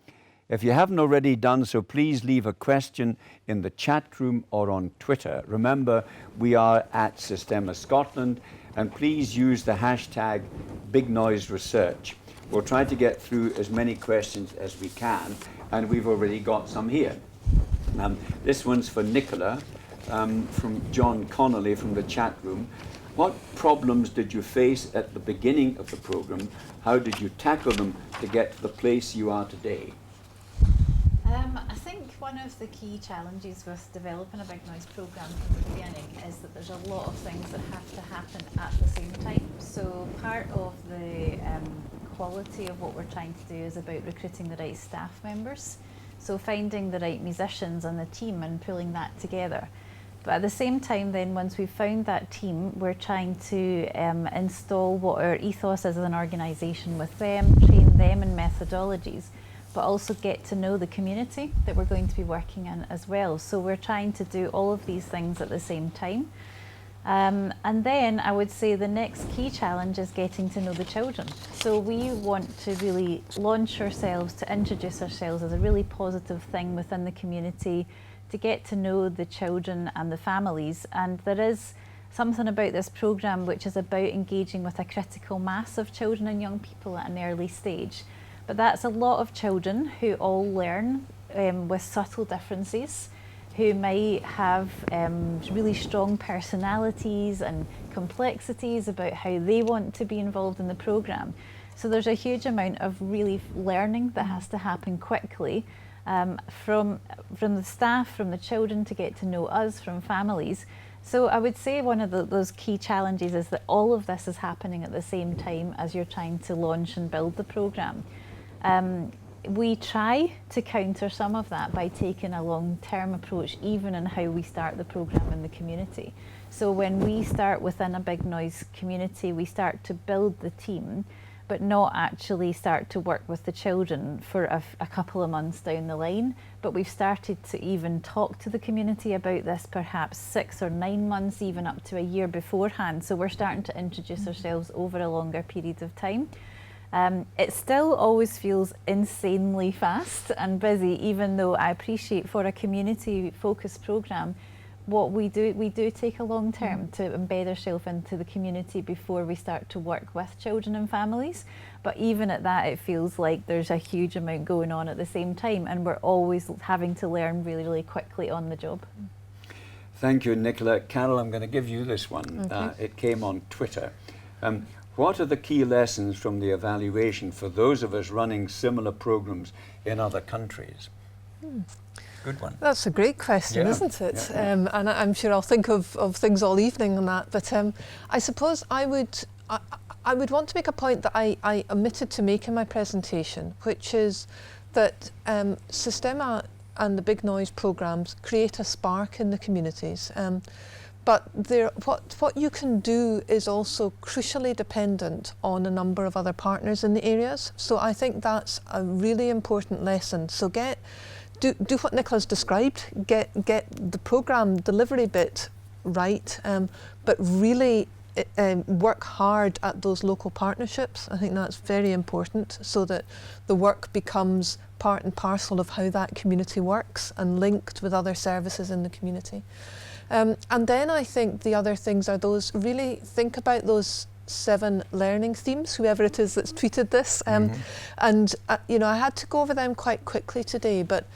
If you haven't already done so, please leave a question in the chat room or on Twitter. Remember, we are at Sistema Scotland, and please use the hashtag BigNoiseResearch. We'll try to get through as many questions as we can, and we've already got some here. This one's for Nicola, from John Connolly from the chat room. What problems did you face at the beginning of the programme? How did you tackle them to get to the place you are today? I think one of the key challenges with developing a big noise programme from the beginning is that there's a lot of things that have to happen at the same time. So part of the quality of what we're trying to do is about recruiting the right staff members. So finding the right musicians on the team and pulling that together. But at the same time then, once we've found that team, we're trying to install what our ethos is as an organisation with them, train them in methodologies, but also get to know the community that we're going to be working in as well. So we're trying to do all of these things at the same time. And then I would say the next key challenge is getting to know the children. So we want to really launch ourselves, to introduce ourselves as a really positive thing within the community, to get to know the children and the families. And there is something about this programme which is about engaging with a critical mass of children and young people at an early stage. But that's a lot of children who all learn with subtle differences, who might have really strong personalities and complexities about how they want to be involved in the programme. So there's a huge amount of really learning that has to happen quickly from the staff, from the children, to get to know us, from families. So I would say one of those key challenges is that all of this is happening at the same time as you're trying to launch and build the programme. We try to counter some of that by taking a long-term approach, even in how we start the programme in the community. So when we start within a big noise community, we start to build the team, but not actually start to work with the children for a couple of months down the line. But we've started to even talk to the community about this perhaps 6 or 9 months, even up to a year beforehand. So we're starting to introduce ourselves over a longer period of time. It still always feels insanely fast and busy, even though I appreciate for a community-focused programme, what we do take a long term to embed ourselves into the community before we start to work with children and families. But even at that, it feels like there's a huge amount going on at the same time, and we're always having to learn really, really quickly on the job. Thank you, Nicola. Carol, I'm going to give you this one. Okay. It came on Twitter. What are the key lessons from the evaluation for those of us running similar programs in other countries? Good one. That's a great question, isn't it? And I'm sure I'll think of things all evening on that. But I suppose I would want to make a point that I omitted to make in my presentation, which is that Sistema and the big noise programmes create a spark in the communities. But what you can do is also crucially dependent on a number of other partners in the areas. So I think that's a really important lesson. So do what Nicola's described, get the programme delivery bit right, but really work hard at those local partnerships. I think that's very important, so that the work becomes part and parcel of how that community works and linked with other services in the community. And then I think the other things are those, really think about those 7 learning themes, whoever it is that's tweeted this. And you know, I had to go over them quite quickly today, but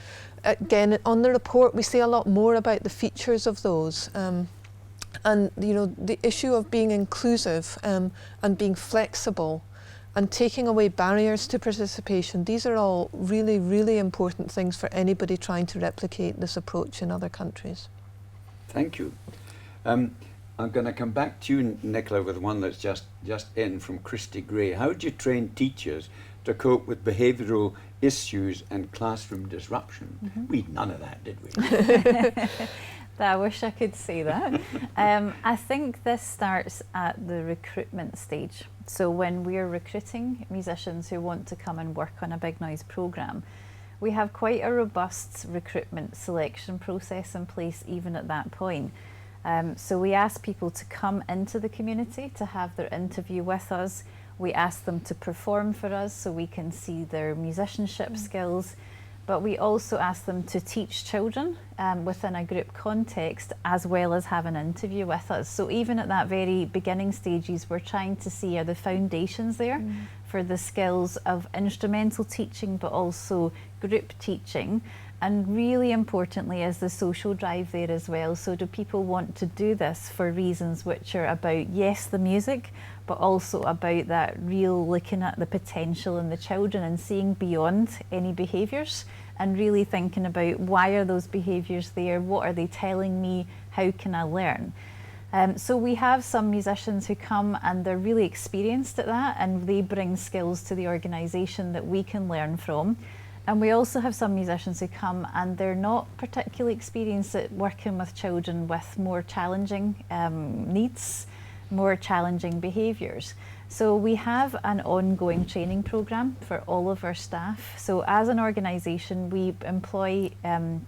again, on the report we say a lot more about the features of those. And you know, the issue of being inclusive and being flexible and taking away barriers to participation, these are all really, really important things for anybody trying to replicate this approach in other countries. Thank you. I'm going to come back to you, Nicola, with one that's just in from Christy Gray. How do you train teachers to cope with behavioural issues and classroom disruption? We had none of that, did we? I wish I could say that. I think this starts at the recruitment stage. So when we're recruiting musicians who want to come and work on a Big Noise programme, we have quite a robust recruitment selection process in place even at that point. So we ask people to come into the community to have their interview with us. We ask them to perform for us so we can see their musicianship skills. But we also ask them to teach children within a group context, as well as have an interview with us. So even at that very beginning stages, we're trying to see, are the foundations there for the skills of instrumental teaching, but also group teaching. And really importantly, is the social drive there as well. So do people want to do this for reasons which are about, yes, the music, but also about that real looking at the potential in the children and seeing beyond any behaviours and really thinking about, why are those behaviours there? What are they telling me? How can I learn? So we have some musicians who come and they're really experienced at that, and they bring skills to the organisation that we can learn from. And we also have some musicians who come and they're not particularly experienced at working with children with more challenging needs, more challenging behaviours. So we have an ongoing training programme for all of our staff. So as an organisation, we employ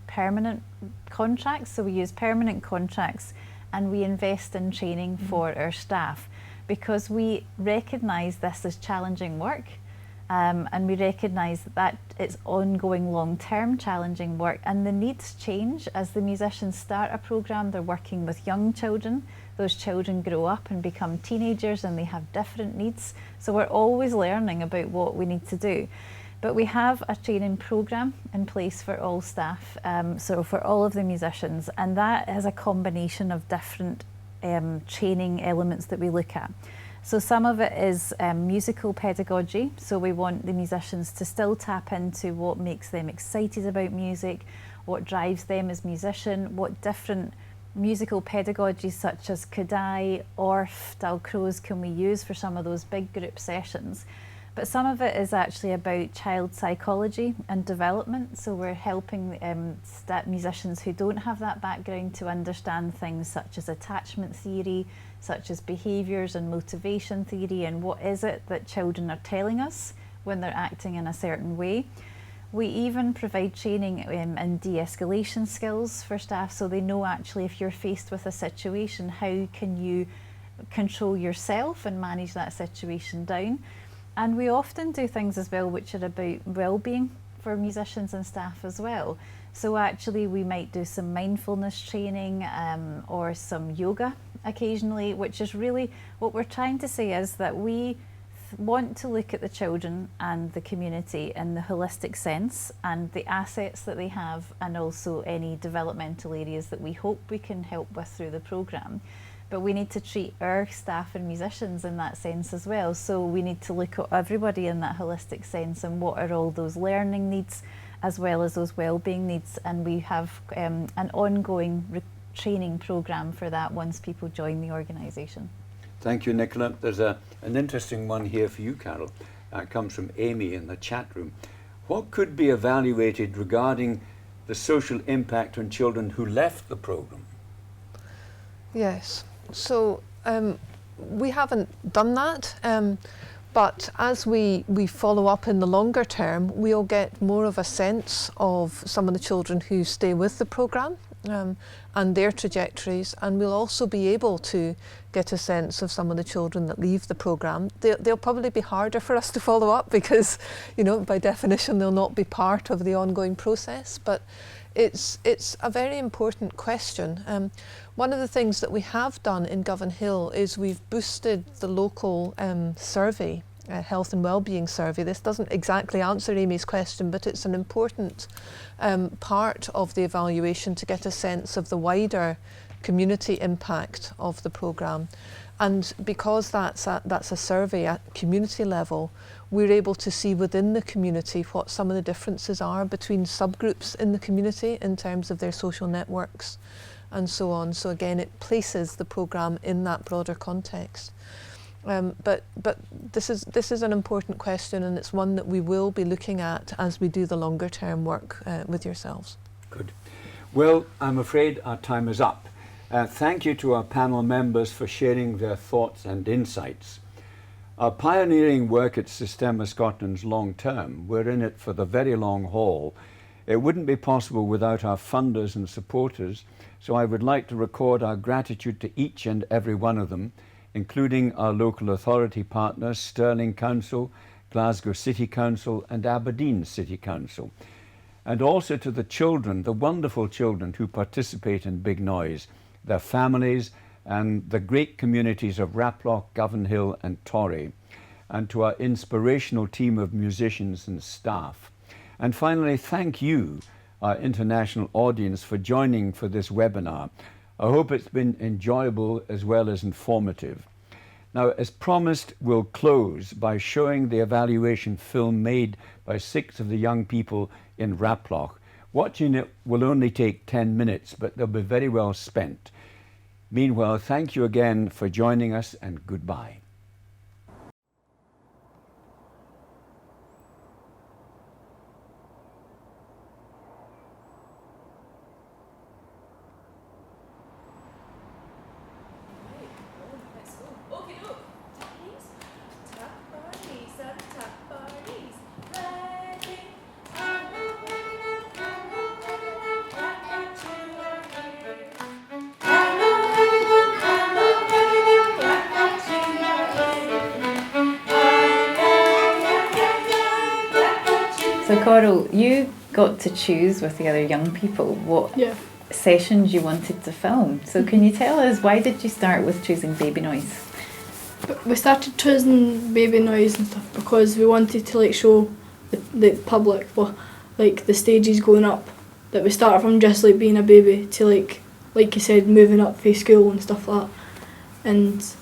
permanent contracts. So we use permanent contracts and we invest in training for our staff, because we recognise this as challenging work. And we recognise that it's ongoing long-term challenging work, and the needs change as the musicians start a programme. They're working with young children. Those children grow up and become teenagers and they have different needs. So we're always learning about what we need to do. But we have a training programme in place for all staff, so for all of the musicians, and that is a combination of different training elements that we look at. So some of it is musical pedagogy, so we want the musicians to still tap into what makes them excited about music, what drives them as musician, what different musical pedagogies such as Kadai, Orff, Dalcroze can we use for some of those big group sessions. But some of it is actually about child psychology and development, so we're helping musicians who don't have that background to understand things such as attachment theory, such as behaviours and motivation theory, and what is it that children are telling us when they're acting in a certain way. We even provide training in de-escalation skills for staff, so they know actually if you're faced with a situation, how can you control yourself and manage that situation down. And we often do things as well which are about well-being for musicians and staff as well. So actually we might do some mindfulness training or some yoga occasionally, which is really what we're trying to say is that we want to look at the children and the community in the holistic sense and the assets that they have, and also any developmental areas that we hope we can help with through the programme. But we need to treat our staff and musicians in that sense as well. So we need to look at everybody in that holistic sense and what are all those learning needs as well as those wellbeing needs. And we have an ongoing training programme for that once people join the organisation. Thank you, Nicola. There's an interesting one here for you, Carol. It comes from Amy in the chat room. What could be evaluated regarding the social impact on children who left the programme? Yes, so we haven't done that, but as we follow up in the longer term, we'll get more of a sense of some of the children who stay with the programme and their trajectories, and we'll also be able to get a sense of some of the children that leave the programme. They'll probably be harder for us to follow up because, you know, by definition they'll not be part of the ongoing process, but it's a very important question. One of the things that we have done in Govan Hill is we've boosted the local survey, health and wellbeing survey. This doesn't exactly answer Amy's question, but it's an important part of the evaluation to get a sense of the wider community impact of the programme. And because that's a survey at community level, we're able to see within the community what some of the differences are between subgroups in the community in terms of their social networks and so on. So again, it places the programme in that broader context. But this is an important question, and it's one that we will be looking at as we do the longer term work with yourselves. Good. Well, I'm afraid our time is up. Thank you to our panel members for sharing their thoughts and insights. Our pioneering work at Sistema Scotland's long term, we're in it for the very long haul. It wouldn't be possible without our funders and supporters, so I would like to record our gratitude to each and every one of them, including our local authority partners, Stirling Council, Glasgow City Council and Aberdeen City Council, and also to the children, the wonderful children who participate in Big Noise, their families and the great communities of Raploch, Govan Hill and Torry, and to our inspirational team of musicians and staff. And finally, thank you, our international audience, for joining for this webinar. I hope it's been enjoyable as well as informative. Now, as promised, we'll close by showing the evaluation film made by 6 of the young people in Raploch. Watching it will only take 10 minutes, but they'll be very well spent. Meanwhile, thank you again for joining us, and goodbye. So Carol, you got to choose with the other young people what sessions you wanted to film. So can you tell us, why did you start with choosing Baby Noise? We started choosing Baby Noise and stuff because we wanted to show the public the stages going up, that we started from just being a baby to like you said, moving up through school and stuff like that, and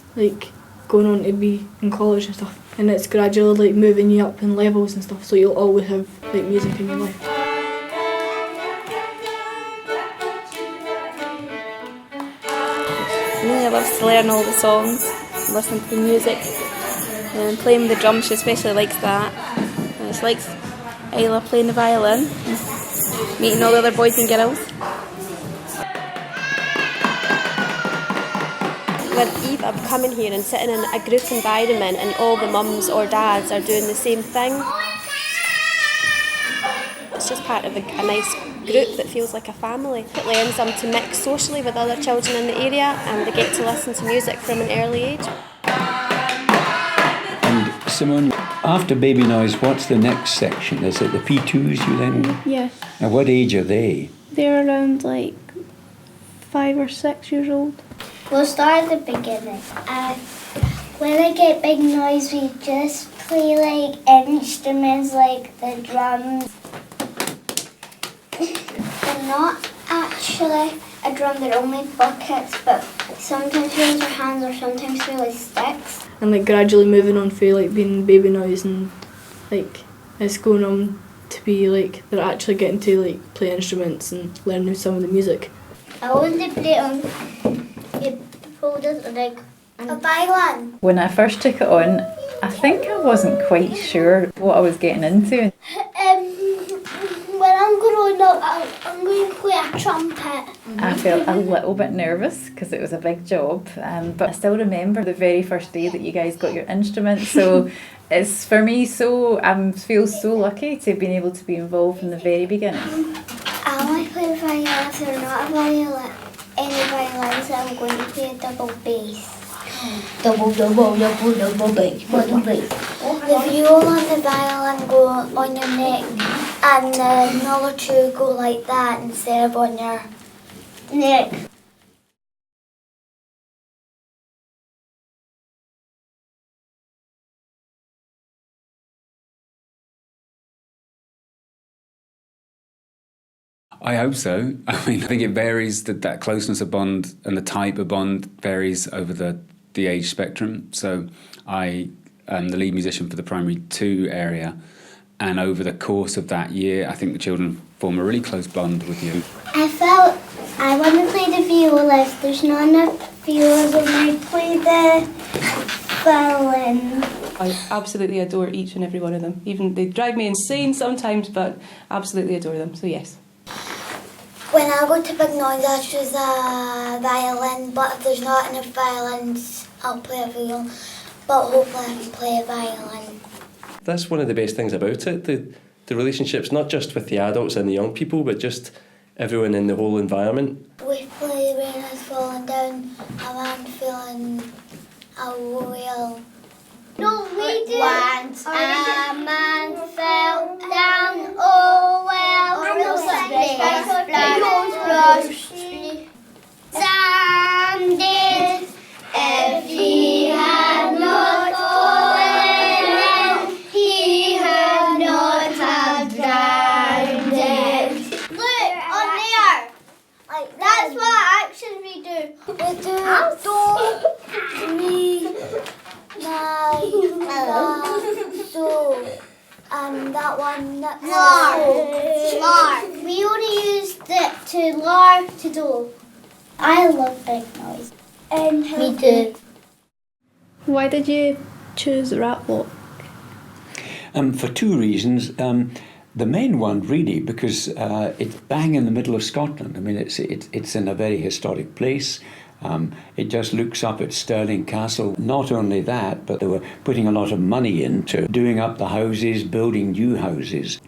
going on to be in college and stuff. And it's gradually moving you up in levels and stuff, so you'll always have music in your life. I love to learn all the songs, listen to the music, and playing the drums. She especially likes that. And she likes Isla playing the violin, meeting all the other boys and girls. With Eve, I'm coming here and sitting in a group environment and all the mums or dads are doing the same thing. It's just part of a nice group that feels like a family. It learns them to mix socially with other children in the area, and they get to listen to music from an early age. And Simone, after Baby Noise, what's the next section? Is it the P2s you then? Yes. And what age are they? They're around 5 or 6 years old. We'll start at the beginning. When I get Big Noise, we just play instruments like the drums. They're not actually a drum, they're only buckets, but sometimes we use our hands or sometimes we use sticks. And gradually moving on through being Baby Noise, and it's going on to be they're actually getting to play instruments and learning some of the music. I want to play on a violin. When I first took it on, I think I wasn't quite sure what I was getting into. When I'm growing up, I'm going to play a trumpet. I felt a little bit nervous because it was a big job, but I still remember the very first day that you guys got your instruments. So it's for me I feel so lucky to have been able to be involved from the very beginning. I only play violin, so not any violins, so I'm going to play a double bass. Double bass. The viol and the violin go on your neck, and the other two go like that instead of on your neck. I hope so. I mean, I think it varies, that closeness of bond and the type of bond varies over the age spectrum. So I am the lead musician for the primary 2 area, and over the course of that year, I think the children form a really close bond with you. I felt I want to play the violist. There's not enough violas when I play the violin. I absolutely adore each and every one of them. Even they drive me insane sometimes, but absolutely adore them, so yes. When I go to big noise, I choose a violin, but if there's not enough violins, I'll play a violin, but hopefully I can play a violin. That's one of the best things about it, the relationships, not just with the adults and the young people, but just everyone in the whole environment. We play Rain Has Fallen Down, and I'm feeling a real... No, we do. Once a man fell down, oh well, someday, if he had not fallen, he had not have drowned. Look, on there. Like, that's what actions we do. We do do, re, so, that one, that's lar. We only used it to lar to do. I love big noise. And me too. Why did you choose rap walk? For 2 reasons. The main one, really, because it's bang in the middle of Scotland. I mean, it's in a very historic place. It just looks up at Stirling Castle. Not only that, but they were putting a lot of money into doing up the houses, building new houses.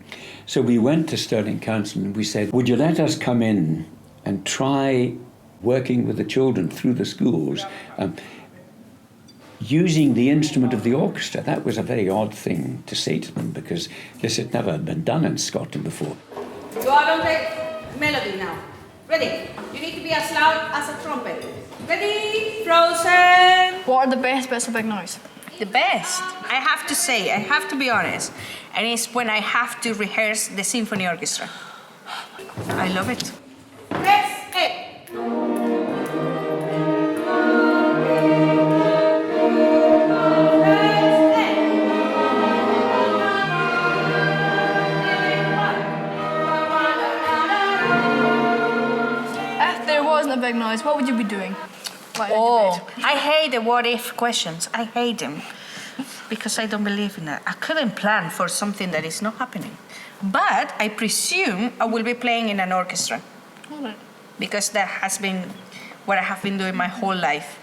So we went to Stirling Council and we said, would you let us come in and try working with the children through the schools, using the instrument of the orchestra? That was a very odd thing to say to them, because this had never been done in Scotland before. Go out on the melody now. Ready? You need to be as loud as a trumpet. Ready? Frozen. What are the best bits of big noise? The best, I have to say, I have to be honest, and it's when I have to rehearse the symphony orchestra. I love it. Press A. If there wasn't a big noise, what would you be doing? I hate the what-if questions. I hate them because I don't believe in that. I couldn't plan for something that is not happening. But I presume I will be playing in an orchestra. Right. Because that has been what I have been doing my whole life.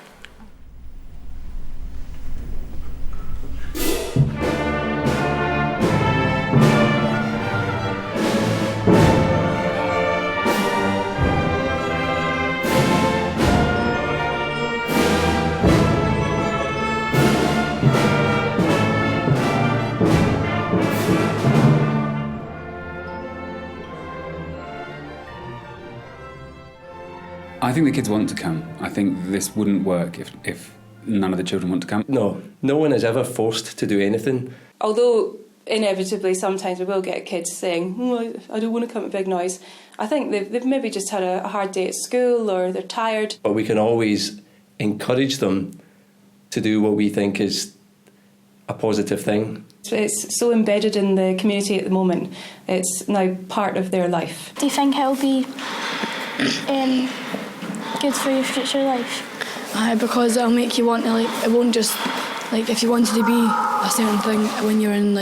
I think the kids want to come. I think this wouldn't work if none of the children want to come. No one is ever forced to do anything. Although inevitably sometimes we will get kids saying, I don't want to come to big noise. I think they've maybe just had a hard day at school or they're tired. But we can always encourage them to do what we think is a positive thing. It's so embedded in the community at the moment. It's now part of their life. Do you think it'll be good for your future life? Because it'll make you want to, it won't just, if you wanted to be a certain thing when you're in,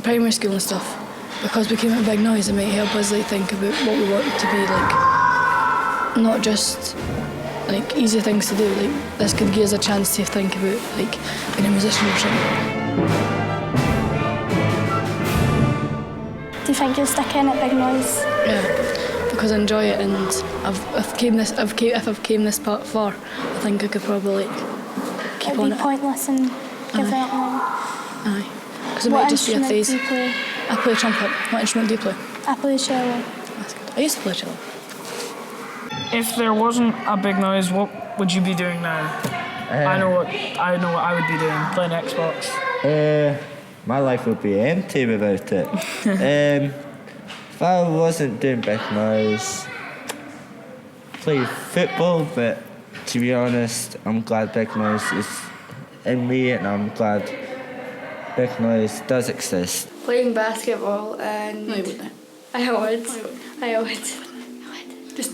primary school and stuff, because we came at a big noise, it might help us like think about what we want it to be like. Not just like easy things to do. Like this could give us a chance to think about like being a musician or something. Do you think you'll stick in at big noise? Yeah, because I enjoy it, and if I've came this part far, I think I could probably like keep on it. It'd be pointless and give it up now. Aye, because it might just be a phase. Do you play? I play trumpet. What instrument do you play? I play cello. That's good. I used to play cello. If there wasn't a big noise, what would you be doing now? I know what I would be doing. Playing Xbox. My life would be empty without it. If I wasn't doing big noise, play football, but to be honest, I'm glad big noise is in me, and I'm glad big noise does exist. Playing basketball and... No, you wouldn't. I would. Just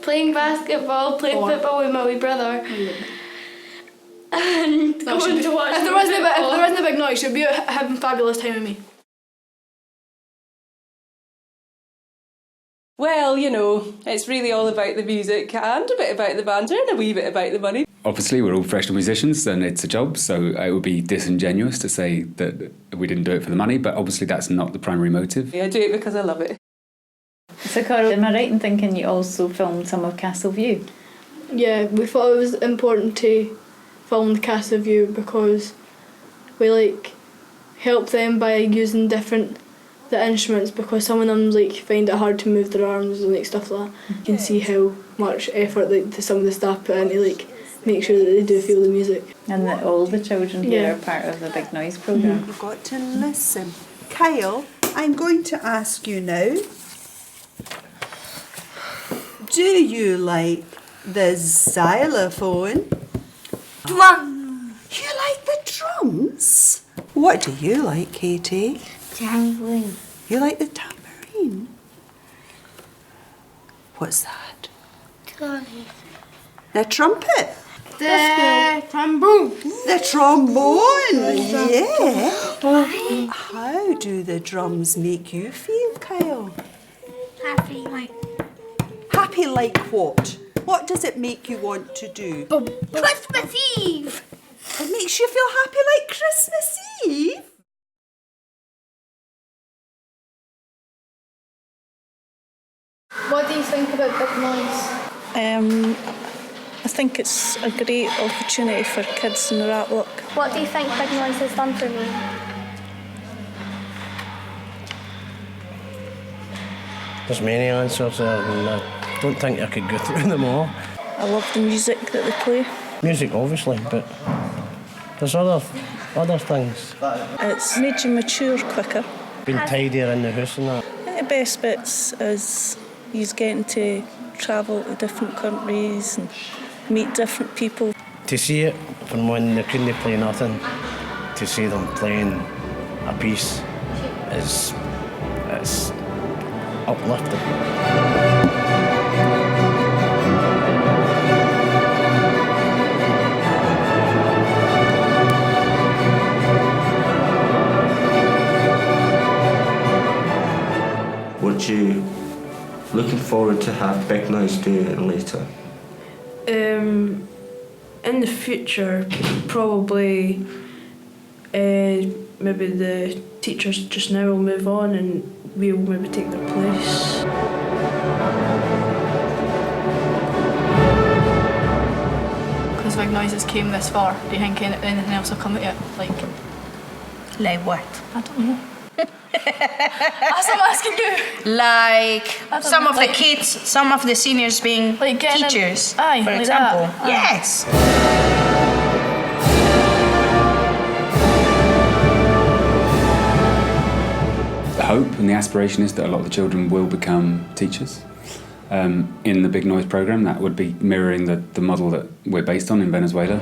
playing basketball, playing football with my wee brother. No, you wouldn't. And going to watch... If there wasn't a big noise, you'd be having a fabulous time with me. Well, you know, it's really all about the music and a bit about the banter and a wee bit about the money. Obviously, we're all professional musicians and it's a job, so it would be disingenuous to say that we didn't do it for the money, but obviously that's not the primary motive. I do it because I love it. So, Carol, am I right in thinking you also filmed some of Castle View? Yeah, we thought it was important to film the Castle View because we like help them by using the instruments, because some of them like find it hard to move their arms and like stuff like that. You can see how much effort like some of the staff put into like make sure that they do feel the music. And that all the children here are part of the Big Noise programme. You've got to listen. Kyle, I'm going to ask you now, do you like the xylophone? Drum! You like the drums? What do you like, Katie? Tambourine. You like the tambourine? What's that? The trumpet? The trombone. The trombone, yeah. How do the drums make you feel, Kyle? Happy, like... Happy like what? What does it make you want to do? Christmas Eve! It makes you feel happy like Christmas Eve? What do you think about big noise? I think it's a great opportunity for kids in their artwork. What do you think big noise has done for me? There's many answers there, and I don't think I could go through them all. I love the music that they play. Music, obviously, but there's other things. It's made you mature quicker. Been tidier in the house and that. I think the best bits is you getting to travel to different countries and meet different people. To see it from when they couldn't play nothing, to see them playing a piece is uplifting. What you looking forward to have Big Noise doing later? In the future, probably maybe the teachers just now will move on and we'll maybe take their place. Because Big Noises came this far, do you think anything else will come out yet? Like what? I don't know. As I'm asking you. Like some of the kids, some of the seniors being like teachers, for like example. That. Yes. The hope and the aspiration is that a lot of the children will become teachers. In the Big Noise programme, that would be mirroring the model that we're based on in Venezuela.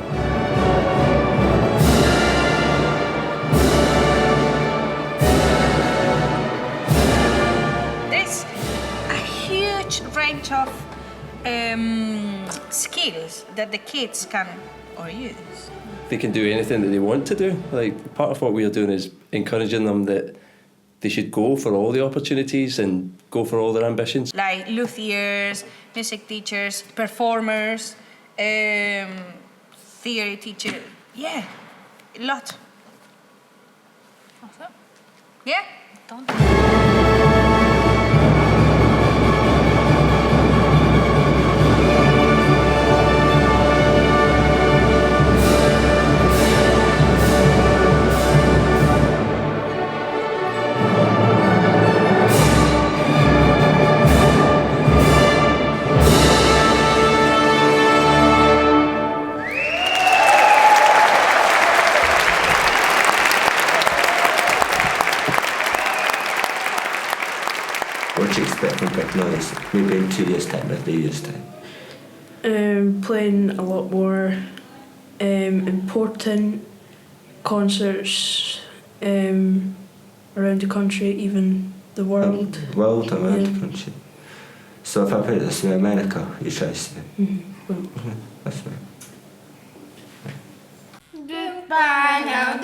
Range of skills that the kids can or use. They can do anything that they want to do. Like, part of what we are doing is encouraging them that they should go for all the opportunities and go for all their ambitions. Like luthiers, music teachers, performers, theory teacher, yeah, a lot. Yeah? What do you expect from Big Noise, maybe in 2 years' time or 3 years' time? Playing a lot more important concerts around the country, even the world. World around the country. So if I put this in America, you try to say? Well. That's right. Goodbye now,